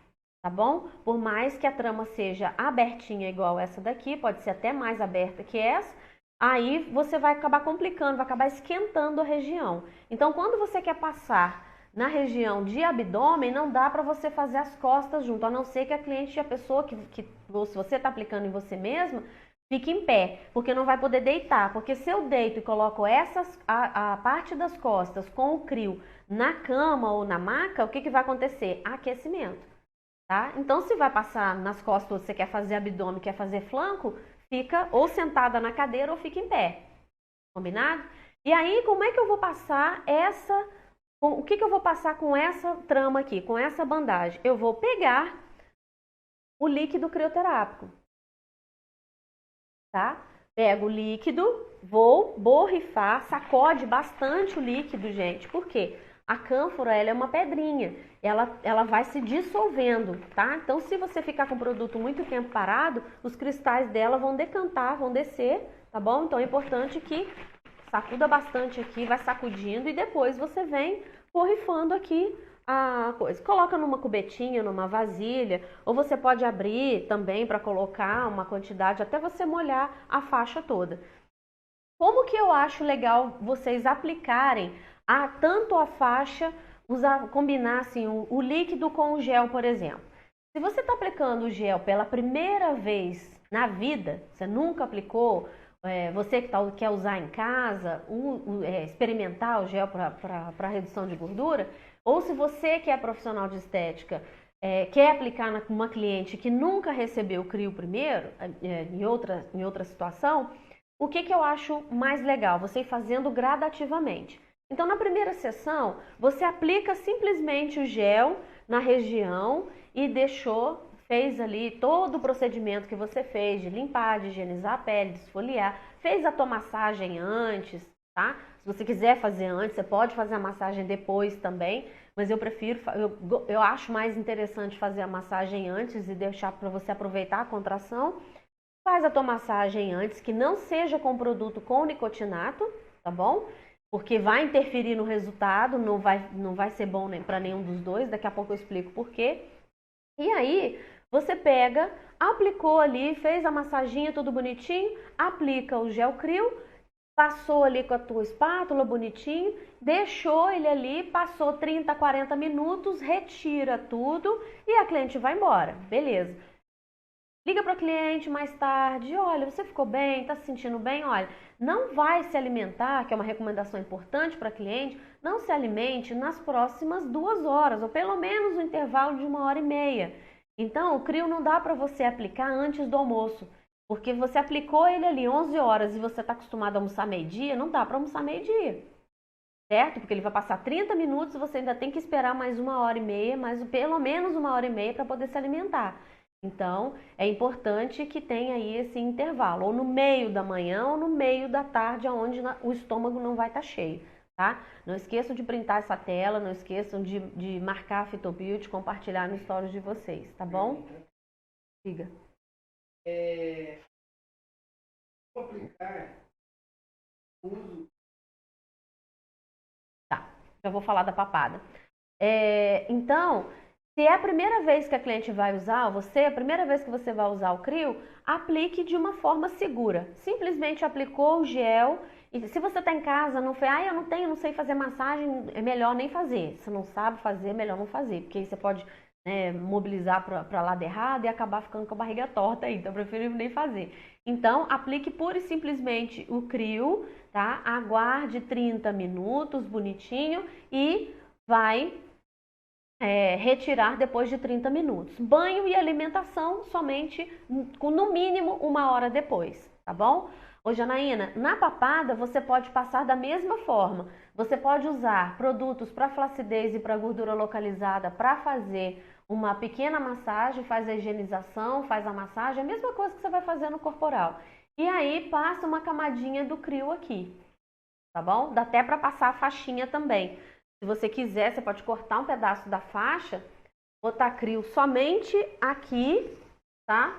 Tá bom? Por mais que a trama seja abertinha igual essa daqui, pode ser até mais aberta que essa, aí você vai acabar complicando, vai acabar esquentando a região. Então, quando você quer passar na região de abdômen, não dá para você fazer as costas junto, a não ser que a cliente, a pessoa se você está aplicando em você mesma, fique em pé, porque não vai poder deitar. Porque se eu deito e coloco a parte das costas com o crio na cama ou na maca, o que vai acontecer? Aquecimento. Tá? Então, se vai passar nas costas, você quer fazer abdômen, quer fazer flanco, fica ou sentada na cadeira ou fica em pé. Combinado? E aí, como é que eu vou passar o que eu vou passar com essa trama aqui, com essa bandagem? Eu vou pegar o líquido crioterápico, tá? Pego o líquido, vou borrifar, sacode bastante o líquido, gente. Por quê? A cânfora, ela é uma pedrinha, ela vai se dissolvendo, tá? Então, se você ficar com o produto muito tempo parado, os cristais dela vão decantar, vão descer, tá bom? Então, é importante que sacuda bastante aqui, vai sacudindo e depois você vem borrifando aqui a coisa. Coloca numa cubetinha, numa vasilha, ou você pode abrir também para colocar uma quantidade, até você molhar a faixa toda. Como que eu acho legal vocês aplicarem tanto a faixa, combinar assim, o líquido com o gel, por exemplo. Se você está aplicando o gel pela primeira vez na vida, você nunca aplicou, você que quer usar em casa, experimentar o gel para redução de gordura, ou se você que é profissional de estética, quer aplicar numa cliente que nunca recebeu o crio primeiro, em outra situação, o que eu acho mais legal? Você ir fazendo gradativamente. Então, na primeira sessão, você aplica simplesmente o gel na região e fez ali todo o procedimento que você fez de limpar, de higienizar a pele, de esfoliar, fez a tua massagem antes, tá? Se você quiser fazer antes, você pode fazer a massagem depois também, mas eu acho mais interessante fazer a massagem antes e deixar para você aproveitar a contração. Faz a tua massagem antes, que não seja com produto com nicotinato, tá bom? Porque vai interferir no resultado, não vai ser bom para nenhum dos dois, daqui a pouco eu explico por quê. E aí, você pega, aplicou ali, fez a massaginha, tudo bonitinho, aplica o gel crio, passou ali com a tua espátula bonitinho, deixou ele ali, passou 30, 40 minutos, retira tudo e a cliente vai embora, beleza. Liga para o cliente mais tarde, olha, você ficou bem, está se sentindo bem? Olha, não vai se alimentar, que é uma recomendação importante para cliente, não se alimente nas próximas 2 horas, ou pelo menos no intervalo de 1h30. Então, o crio não dá para você aplicar antes do almoço, porque você aplicou ele ali 11 horas e você está acostumado a almoçar meio-dia, não dá para almoçar meio-dia, certo? Porque ele vai passar 30 minutos, você ainda tem que esperar mais 1h30, mais pelo menos 1h30 para poder se alimentar. Então, é importante que tenha aí esse intervalo, ou no meio da manhã ou no meio da tarde, onde o estômago não vai estar cheio, tá? Não esqueçam de printar essa tela, não esqueçam de marcar a Fitobuild, compartilhar no stories de vocês, tá bom? Diga. Vou aplicar uso. Tá, já vou falar da papada. Então, se é a primeira vez que a cliente vai usar, a primeira vez que você vai usar o Crio, aplique de uma forma segura. Simplesmente aplicou o gel e se você está em casa, não fez, eu não sei fazer massagem, é melhor nem fazer. Se não sabe fazer, é melhor não fazer, porque aí você pode mobilizar para lado errado e acabar ficando com a barriga torta aí, então eu prefiro nem fazer. Então, aplique pura e simplesmente o Crio, tá? Aguarde 30 minutos, bonitinho, e vai retirar depois de 30 minutos. Banho e alimentação somente no mínimo 1 hora depois, tá bom? Ô Janaína, na papada você pode passar da mesma forma. Você pode usar produtos para flacidez e para gordura localizada para fazer uma pequena massagem, faz a higienização, faz a massagem, a mesma coisa que você vai fazer no corporal. E aí passa uma camadinha do Crio aqui, tá bom? Dá até para passar a faixinha também. Se você quiser, você pode cortar um pedaço da faixa, botar Crio somente aqui, tá?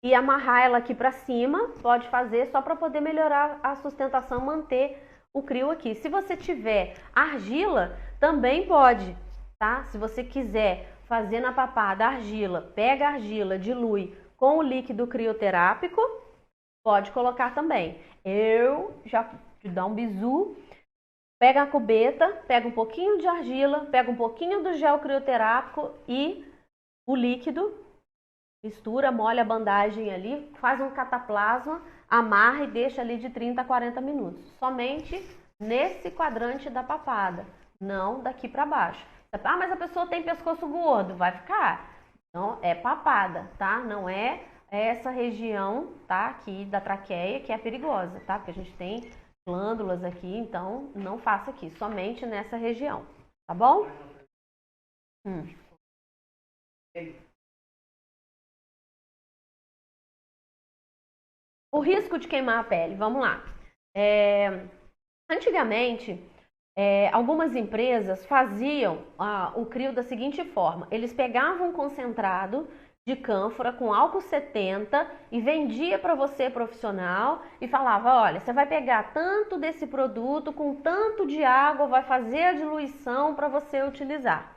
E amarrar ela aqui para cima, pode fazer só para poder melhorar a sustentação, manter o Crio aqui. Se você tiver argila, também pode, tá? Se você quiser fazer na papada argila, pega a argila, dilui com o líquido crioterápico, pode colocar também. Eu já te dou um bizu. Pega a cubeta, pega um pouquinho de argila, pega um pouquinho do gel crioterápico e o líquido, mistura, molha a bandagem ali, faz um cataplasma, amarra e deixa ali de 30 a 40 minutos. Somente nesse quadrante da papada, não daqui para baixo. Mas a pessoa tem pescoço gordo, vai ficar. Então, é papada, tá? Não é essa região, tá? Aqui da traqueia que é perigosa, tá? Porque a gente tem glândulas aqui, então não faça aqui, somente nessa região, tá bom? O risco de queimar a pele, vamos lá. Antigamente, algumas empresas faziam o Crio da seguinte forma: eles pegavam um concentrado de cânfora com álcool 70 e vendia para você profissional e falava, olha, você vai pegar tanto desse produto com tanto de água, vai fazer a diluição para você utilizar.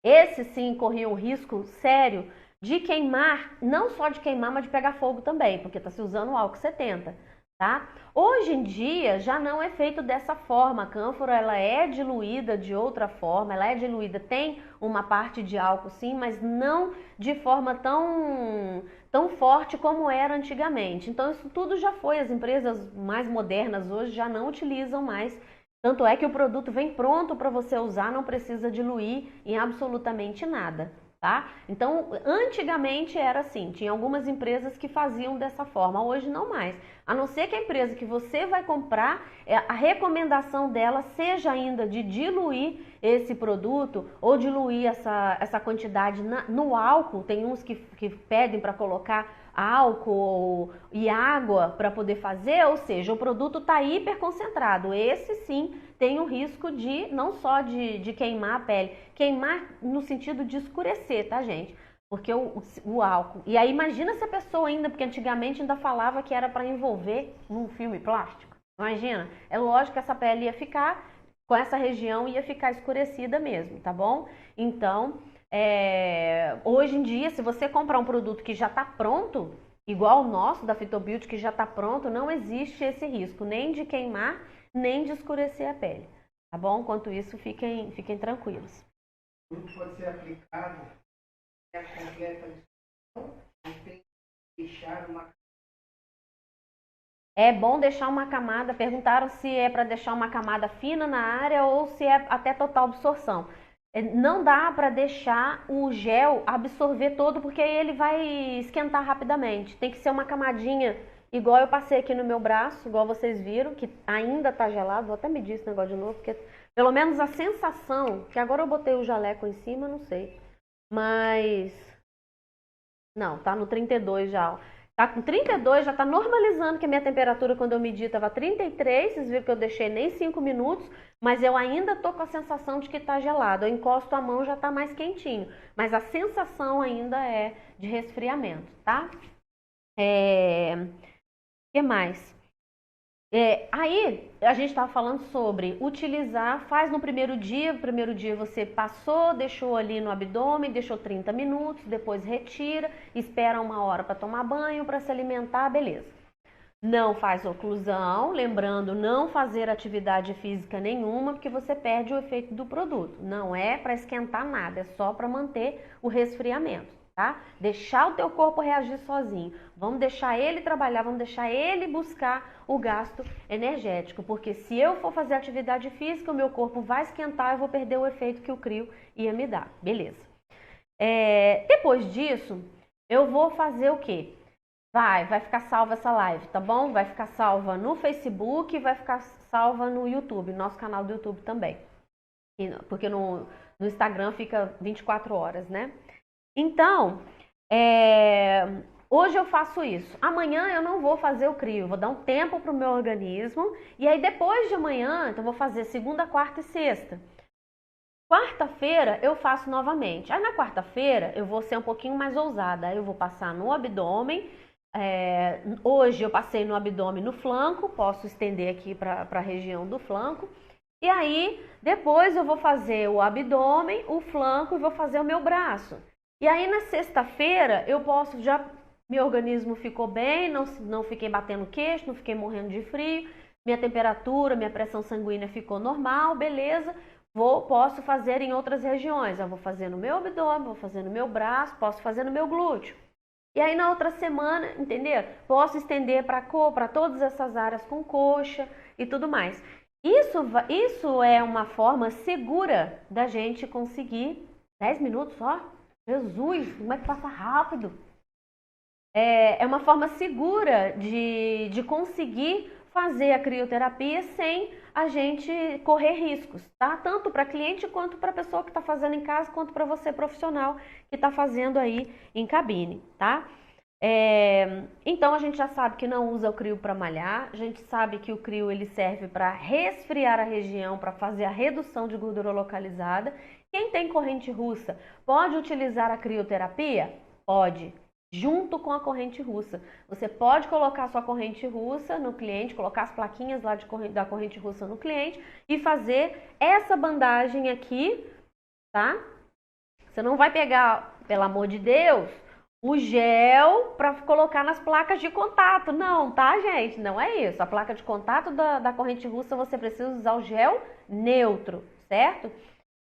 Esse sim corria um risco sério de queimar, não só de queimar, mas de pegar fogo também, porque está se usando o álcool 70. Tá? Hoje em dia já não é feito dessa forma, a cânfora ela é diluída de outra forma, ela é diluída, tem uma parte de álcool sim, mas não de forma tão forte como era antigamente. Então isso tudo já foi, as empresas mais modernas hoje já não utilizam mais, tanto é que o produto vem pronto para você usar, não precisa diluir em absolutamente nada. Tá? Então, antigamente era assim, tinha algumas empresas que faziam dessa forma, hoje não mais. A não ser que a empresa que você vai comprar, a recomendação dela seja ainda de diluir esse produto ou diluir essa quantidade no álcool. Tem uns que pedem para colocar álcool e água para poder fazer, ou seja, o produto está hiperconcentrado. Esse sim tem o risco de não só de queimar a pele, queimar no sentido de escurecer, tá, gente? Porque o álcool. E aí imagina se a pessoa ainda, porque antigamente ainda falava que era para envolver num filme plástico. Imagina, é lógico que essa pele ia ficar, com essa região ia ficar escurecida mesmo, tá bom? Então, hoje em dia, se você comprar um produto que já está pronto, igual o nosso da Fitobuild, que já está pronto, não existe esse risco, nem de queimar, nem de escurecer a pele, tá bom? Enquanto isso, fiquem tranquilos. O produto pode ser aplicado a completa não tem que deixar uma. É bom deixar uma camada, perguntaram se é para deixar uma camada fina na área ou se é até total absorção. Não dá para deixar o gel absorver todo, porque aí ele vai esquentar rapidamente. Tem que ser uma camadinha igual eu passei aqui no meu braço, igual vocês viram, que ainda tá gelado. Vou até medir esse negócio de novo, porque pelo menos a sensação, que agora eu botei o jaleco em cima, não sei. Mas, não, tá no 32 já, ó. Tá com 32, já tá normalizando, que a minha temperatura quando eu medi tava 33, vocês viram que eu deixei nem 5 minutos, mas eu ainda tô com a sensação de que tá gelado. Eu encosto a mão, já tá mais quentinho, mas a sensação ainda é de resfriamento, tá? Que mais? Aí a gente estava falando sobre utilizar, faz no primeiro dia você passou, deixou ali no abdômen, deixou 30 minutos, depois retira, espera 1 hora para tomar banho, para se alimentar, beleza. Não faz oclusão, lembrando, não fazer atividade física nenhuma, porque você perde o efeito do produto. Não é para esquentar nada, é só para manter o resfriamento. Tá? Deixar o teu corpo reagir sozinho. Vamos deixar ele trabalhar, vamos deixar ele buscar o gasto energético, porque se eu for fazer atividade física, o meu corpo vai esquentar, eu vou perder o efeito que o crio ia me dar. Beleza. Depois disso, eu vou fazer o quê? Vai ficar salva essa live, tá bom? Vai ficar salva no Facebook, vai ficar salva no YouTube, nosso canal do YouTube também. Porque no Instagram fica 24 horas, né? Então, hoje eu faço isso. Amanhã eu não vou fazer o crio, vou dar um tempo para o meu organismo. E aí depois de amanhã, então eu vou fazer segunda, quarta e sexta. Quarta-feira eu faço novamente. Aí na quarta-feira eu vou ser um pouquinho mais ousada. Aí eu vou passar no abdômen. Hoje eu passei no abdômen, no flanco. Posso estender aqui para a região do flanco. E aí depois eu vou fazer o abdômen, o flanco e vou fazer o meu braço. E aí na sexta-feira eu posso meu organismo ficou bem, não fiquei batendo queixo, não fiquei morrendo de frio, minha temperatura, minha pressão sanguínea ficou normal, beleza, posso fazer em outras regiões, eu vou fazer no meu abdômen, vou fazer no meu braço, posso fazer no meu glúteo. E aí na outra semana, entendeu? Posso estender para todas essas áreas com coxa e tudo mais. Isso é uma forma segura da gente conseguir 10 minutos só. Jesus, como é que passa rápido? É uma forma segura de conseguir fazer a crioterapia sem a gente correr riscos, tá? Tanto para cliente quanto para a pessoa que está fazendo em casa, quanto para você profissional que está fazendo aí em cabine, tá? Então a gente já sabe que não usa o crio para malhar, a gente sabe que o crio ele serve para resfriar a região, para fazer a redução de gordura localizada. Quem tem corrente russa pode utilizar a crioterapia? Pode, junto com a corrente russa. Você pode colocar a sua corrente russa no cliente, colocar as plaquinhas lá da corrente russa no cliente e fazer essa bandagem aqui, tá? Você não vai pegar, pelo amor de Deus, o gel para colocar nas placas de contato. Não, tá, gente? Não é isso. A placa de contato da corrente russa você precisa usar o gel neutro, certo?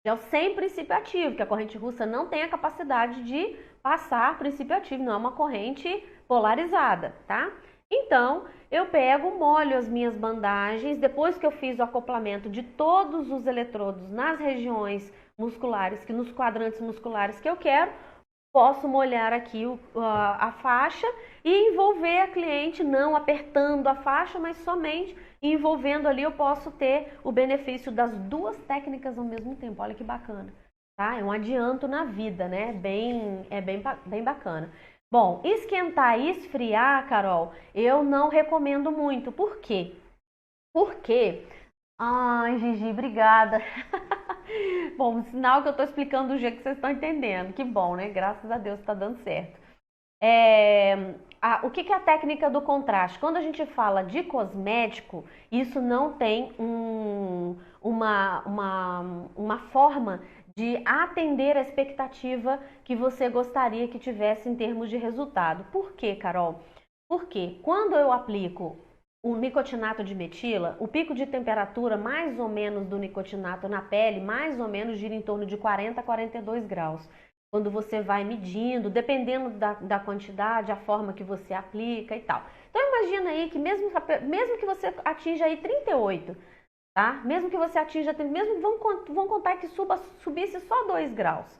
Gel sem princípio ativo, que a corrente russa não tem a capacidade de passar princípio ativo, não é uma corrente polarizada, tá? Então, eu pego, molho as minhas bandagens, depois que eu fiz o acoplamento de todos os eletrodos nas regiões musculares, nos quadrantes musculares que eu quero, posso molhar aqui a faixa e envolver a cliente, não apertando a faixa, mas somente envolvendo ali. Eu posso ter o benefício das duas técnicas ao mesmo tempo. Olha que bacana, tá? É um adianto na vida, né? Bem bacana. Bom, esquentar e esfriar, Carol, eu não recomendo muito. Por quê? Porque... Ai, Gigi, obrigada. Bom, sinal que eu estou explicando do jeito que vocês estão entendendo. Que bom, né? Graças a Deus está dando certo. O que é a técnica do contraste? Quando a gente fala de cosmético, isso não tem uma forma de atender a expectativa que você gostaria que tivesse em termos de resultado. Por quê, Carol? Porque quando eu aplico o nicotinato de metila, o pico de temperatura mais ou menos do nicotinato na pele, mais ou menos gira em torno de 40 a 42 graus. Quando você vai medindo, dependendo da quantidade, a forma que você aplica e tal. Então imagina aí que mesmo que você atinja aí 38, tá? Mesmo que você atinja, vamos contar que subisse só 2 graus.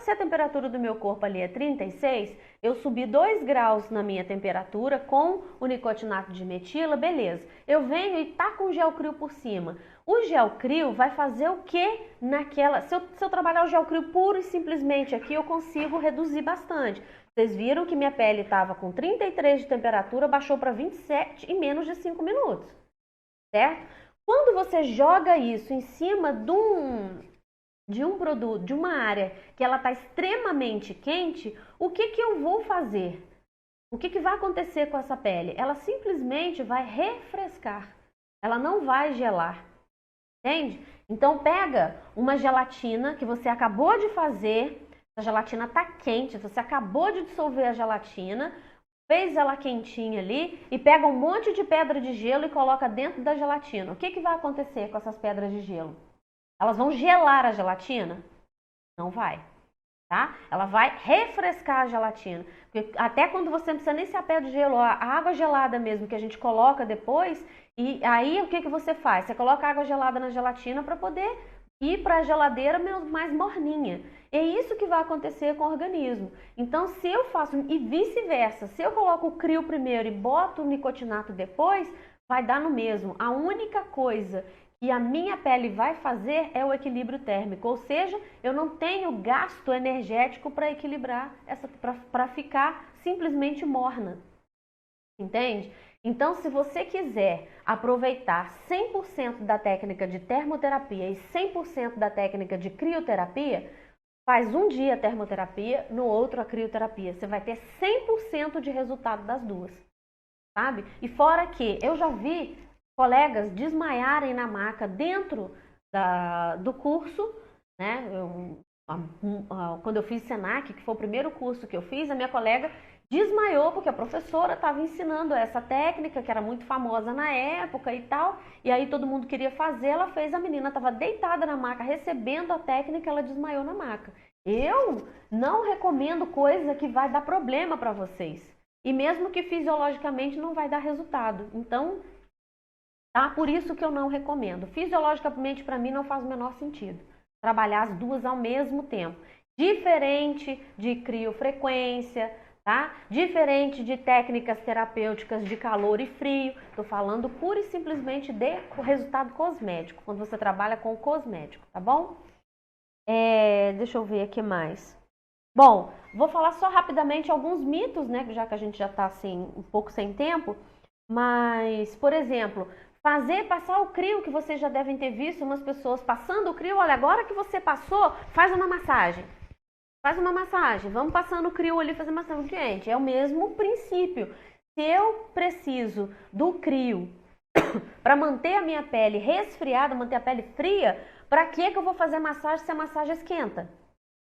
Se a temperatura do meu corpo ali é 36, eu subi 2 graus na minha temperatura com o nicotinato de metila, beleza. Eu venho e taco um gel crio por cima. O gel crio vai fazer o que naquela... Se eu trabalhar o gel crio puro e simplesmente aqui, eu consigo reduzir bastante. Vocês viram que minha pele estava com 33 de temperatura, baixou para 27 em menos de 5 minutos, certo? Quando você joga isso em cima de um produto, de uma área que ela está extremamente quente, o que eu vou fazer? O que vai acontecer com essa pele? Ela simplesmente vai refrescar, ela não vai gelar, entende? Então pega uma gelatina que você acabou de fazer, a gelatina está quente, você acabou de dissolver a gelatina, fez ela quentinha ali e pega um monte de pedra de gelo e coloca dentro da gelatina. O que vai acontecer com essas pedras de gelo? Elas vão gelar a gelatina? Não vai, tá? Ela vai refrescar a gelatina. Porque até quando você não precisa nem ser a pedra de gelo, a água gelada mesmo que a gente coloca depois, e aí o que você faz? Você coloca água gelada na gelatina para poder ir para a geladeira mais morninha. É isso que vai acontecer com o organismo. Então, se eu faço, e vice-versa, se eu coloco o crio primeiro e boto o nicotinato depois, vai dar no mesmo. A única coisa que a minha pele vai fazer é o equilíbrio térmico, ou seja, eu não tenho gasto energético para equilibrar, para ficar simplesmente morna. Entende? Então, se você quiser aproveitar 100% da técnica de termoterapia e 100% da técnica de crioterapia, faz um dia a termoterapia, no outro a crioterapia. Você vai ter 100% de resultado das duas, sabe? E fora que eu já vi colegas desmaiarem na maca dentro do curso, né? Quando eu fiz Senac, que foi o primeiro curso que eu fiz, a minha colega desmaiou porque a professora estava ensinando essa técnica que era muito famosa na época e tal, e aí todo mundo queria fazer, ela fez, a menina estava deitada na maca recebendo a técnica, ela desmaiou na maca. Eu não recomendo coisa que vai dar problema para vocês, e mesmo que fisiologicamente não vai dar resultado, então, tá? Por isso que eu não recomendo. Fisiologicamente para mim não faz o menor sentido trabalhar as duas ao mesmo tempo, diferente de criofrequência, tá? Diferente de técnicas terapêuticas de calor e frio, estou falando pura e simplesmente de resultado cosmético, quando você trabalha com cosmético, tá bom? Deixa eu ver aqui mais. Bom, vou falar só rapidamente alguns mitos, né, já que a gente já está assim, um pouco sem tempo, mas, por exemplo, passar o crio, que vocês já devem ter visto umas pessoas passando o crio, olha, agora que você passou, faz uma massagem. Faz uma massagem, vamos passando o crio ali, fazer massagem. Gente, é o mesmo princípio. Se eu preciso do crio para manter a minha pele resfriada, manter a pele fria, para que eu vou fazer massagem se a massagem esquenta?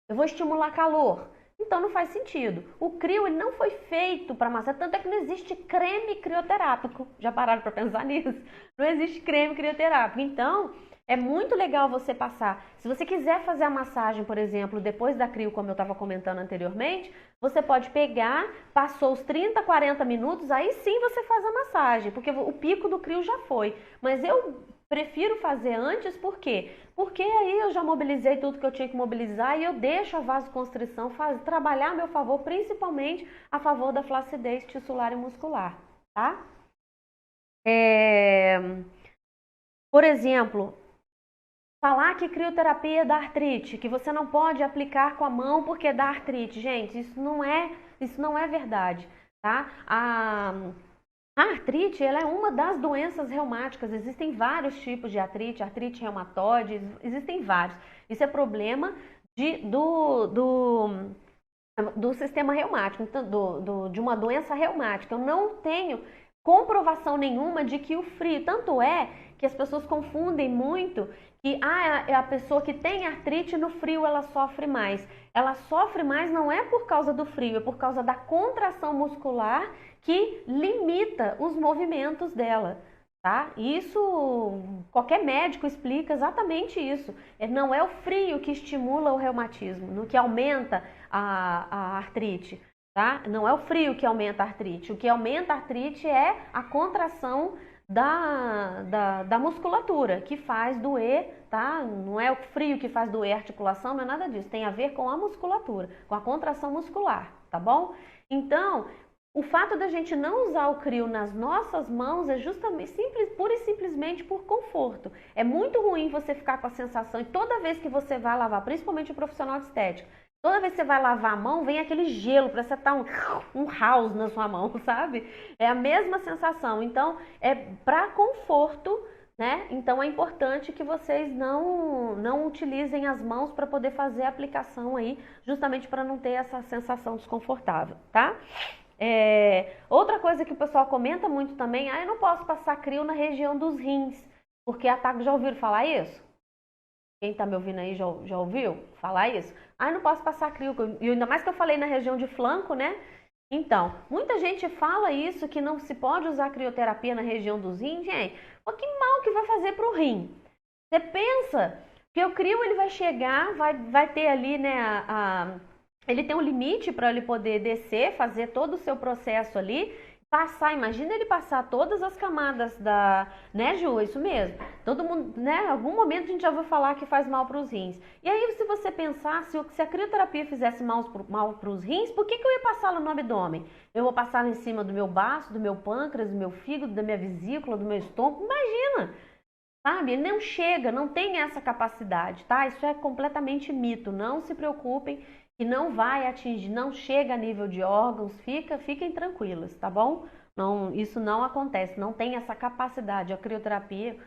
Eu vou estimular calor. Então não faz sentido. O crio ele não foi feito para massagem, tanto é que não existe creme crioterápico. Já pararam para pensar nisso? Não existe creme crioterápico. Então, é muito legal você passar. Se você quiser fazer a massagem, por exemplo, depois da crio, como eu estava comentando anteriormente, você pode pegar, passou os 30, 40 minutos, aí sim você faz a massagem, porque o pico do crio já foi. Mas eu prefiro fazer antes, por quê? Porque aí eu já mobilizei tudo que eu tinha que mobilizar e eu deixo a vasoconstrição trabalhar a meu favor, principalmente a favor da flacidez tissular e muscular, tá? Por exemplo, falar que crioterapia dá artrite, que você não pode aplicar com a mão porque dá artrite. Gente, isso não é verdade, tá? A artrite, ela é uma das doenças reumáticas. Existem vários tipos de artrite, artrite reumatoide, existem vários. Isso é problema do sistema reumático, então, de uma doença reumática. Eu não tenho comprovação nenhuma de que o frio, tanto é que as pessoas confundem muito que a pessoa que tem artrite no frio ela sofre mais. Ela sofre mais não é por causa do frio, é por causa da contração muscular que limita os movimentos dela, tá? Isso, qualquer médico explica exatamente isso. Não é o frio que estimula o reumatismo, no que aumenta a artrite, tá? Não é o frio que aumenta a artrite. O que aumenta a artrite é a contração da musculatura, que faz doer, tá? Não é o frio que faz doer a articulação, não é nada disso. Tem a ver com a musculatura, com a contração muscular, tá bom? Então, o fato da gente não usar o crio nas nossas mãos é justamente, pura e simplesmente por conforto. É muito ruim você ficar com a sensação, e toda vez que você vai lavar, principalmente o profissional de estética, toda vez que você vai lavar a mão, vem aquele gelo, parece que você tá um house na sua mão, sabe? É a mesma sensação. Então, é para conforto, né? Então, é importante que vocês não utilizem as mãos para poder fazer a aplicação aí, justamente para não ter essa sensação desconfortável, tá? Outra coisa que o pessoal comenta muito também, eu não posso passar crio na região dos rins, porque ataque, já ouviram falar isso? Quem tá me ouvindo aí já ouviu falar isso? Eu não posso passar crio, e ainda mais que eu falei na região de flanco, né? Então, muita gente fala isso, que não se pode usar crioterapia na região dos rins, gente. Mas que mal que vai fazer pro rim? Você pensa que o crio ele vai chegar, vai ter ali, né, ele tem um limite para ele poder descer, fazer todo o seu processo ali, passar, imagina ele passar todas as camadas né, Ju, isso mesmo. Todo mundo, né, em algum momento a gente já ouviu falar que faz mal para os rins. E aí, se você pensar, se a crioterapia fizesse mal para os rins, por que eu ia passá-la no abdômen? Eu vou passá-la em cima do meu baço, do meu pâncreas, do meu fígado, da minha vesícula, do meu estômago? Imagina! Sabe? Ele não chega, não tem essa capacidade, tá? Isso é completamente mito, não se preocupem, que não vai atingir, não chega a nível de órgãos, fiquem tranquilas, tá bom? Não, isso não acontece, não tem essa capacidade. A crioterapia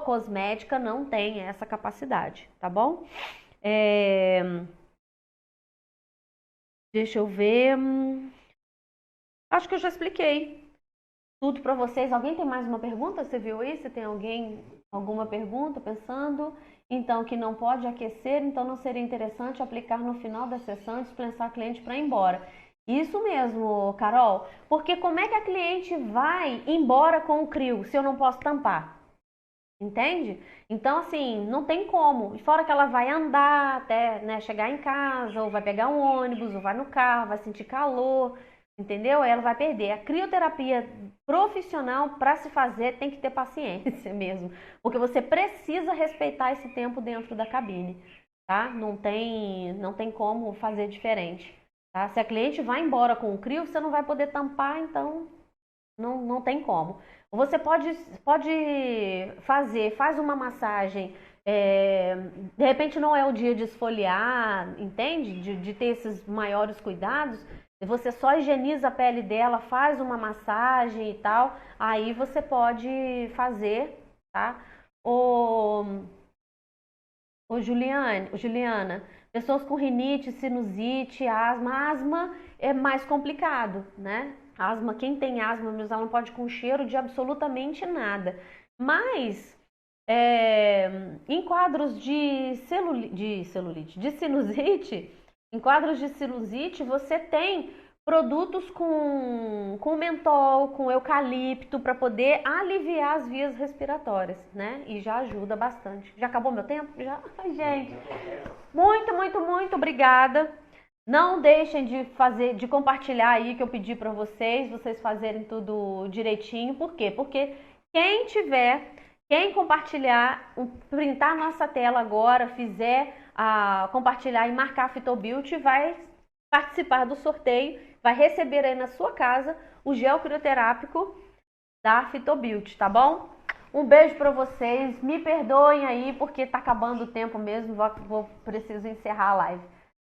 cosmética não tem essa capacidade, tá bom? Deixa eu ver. Acho que eu já expliquei tudo para vocês. Alguém tem mais uma pergunta? Você viu isso? Tem alguma pergunta pensando? Então, que não pode aquecer, então não seria interessante aplicar no final da sessão e dispensar a cliente para ir embora. Isso mesmo, Carol. Porque como é que a cliente vai embora com o crio se eu não posso tampar? Entende? Então, assim, não tem como. E fora que ela vai andar até, né, chegar em casa, ou vai pegar um ônibus, ou vai no carro, vai sentir calor, entendeu? Aí ela vai perder. A crioterapia profissional, para se fazer, tem que ter paciência mesmo. Porque você precisa respeitar esse tempo dentro da cabine, tá? Não tem como fazer diferente, tá? Se a cliente vai embora com o crio, você não vai poder tampar, então não tem como. Você pode faz uma massagem, de repente não é o dia de esfoliar, entende? De ter esses maiores cuidados. Você só higieniza a pele dela, faz uma massagem e tal, aí você pode fazer, tá? Ô Juliana, pessoas com rinite, sinusite, asma é mais complicado, né? Asma, quem tem asma, ela não pode com cheiro de absolutamente nada. Mas em quadros de sinusite, em quadros de sinusite, você tem produtos com mentol, com eucalipto, para poder aliviar as vias respiratórias, né? E já ajuda bastante. Já acabou meu tempo? Já? Ai, gente. Muito obrigada. Não deixem de compartilhar aí que eu pedi para vocês fazerem tudo direitinho. Por quê? Porque quem compartilhar, printar nossa tela agora, compartilhar e marcar a Fitobuilt, vai participar do sorteio, vai receber aí na sua casa o gel crioterápico da Fitobuilt, tá bom? Um beijo para vocês, me perdoem aí porque tá acabando o tempo mesmo, preciso encerrar a live.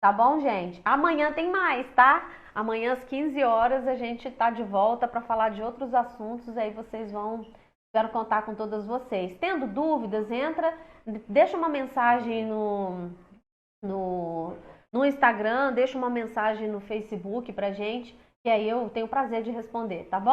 Tá bom, gente? Amanhã tem mais, tá? Amanhã às 15 horas a gente tá de volta para falar de outros assuntos, aí vocês espero contar com todas vocês. Tendo dúvidas, deixa uma mensagem no Instagram, deixa uma mensagem no Facebook pra gente, que aí eu tenho o prazer de responder, tá bom?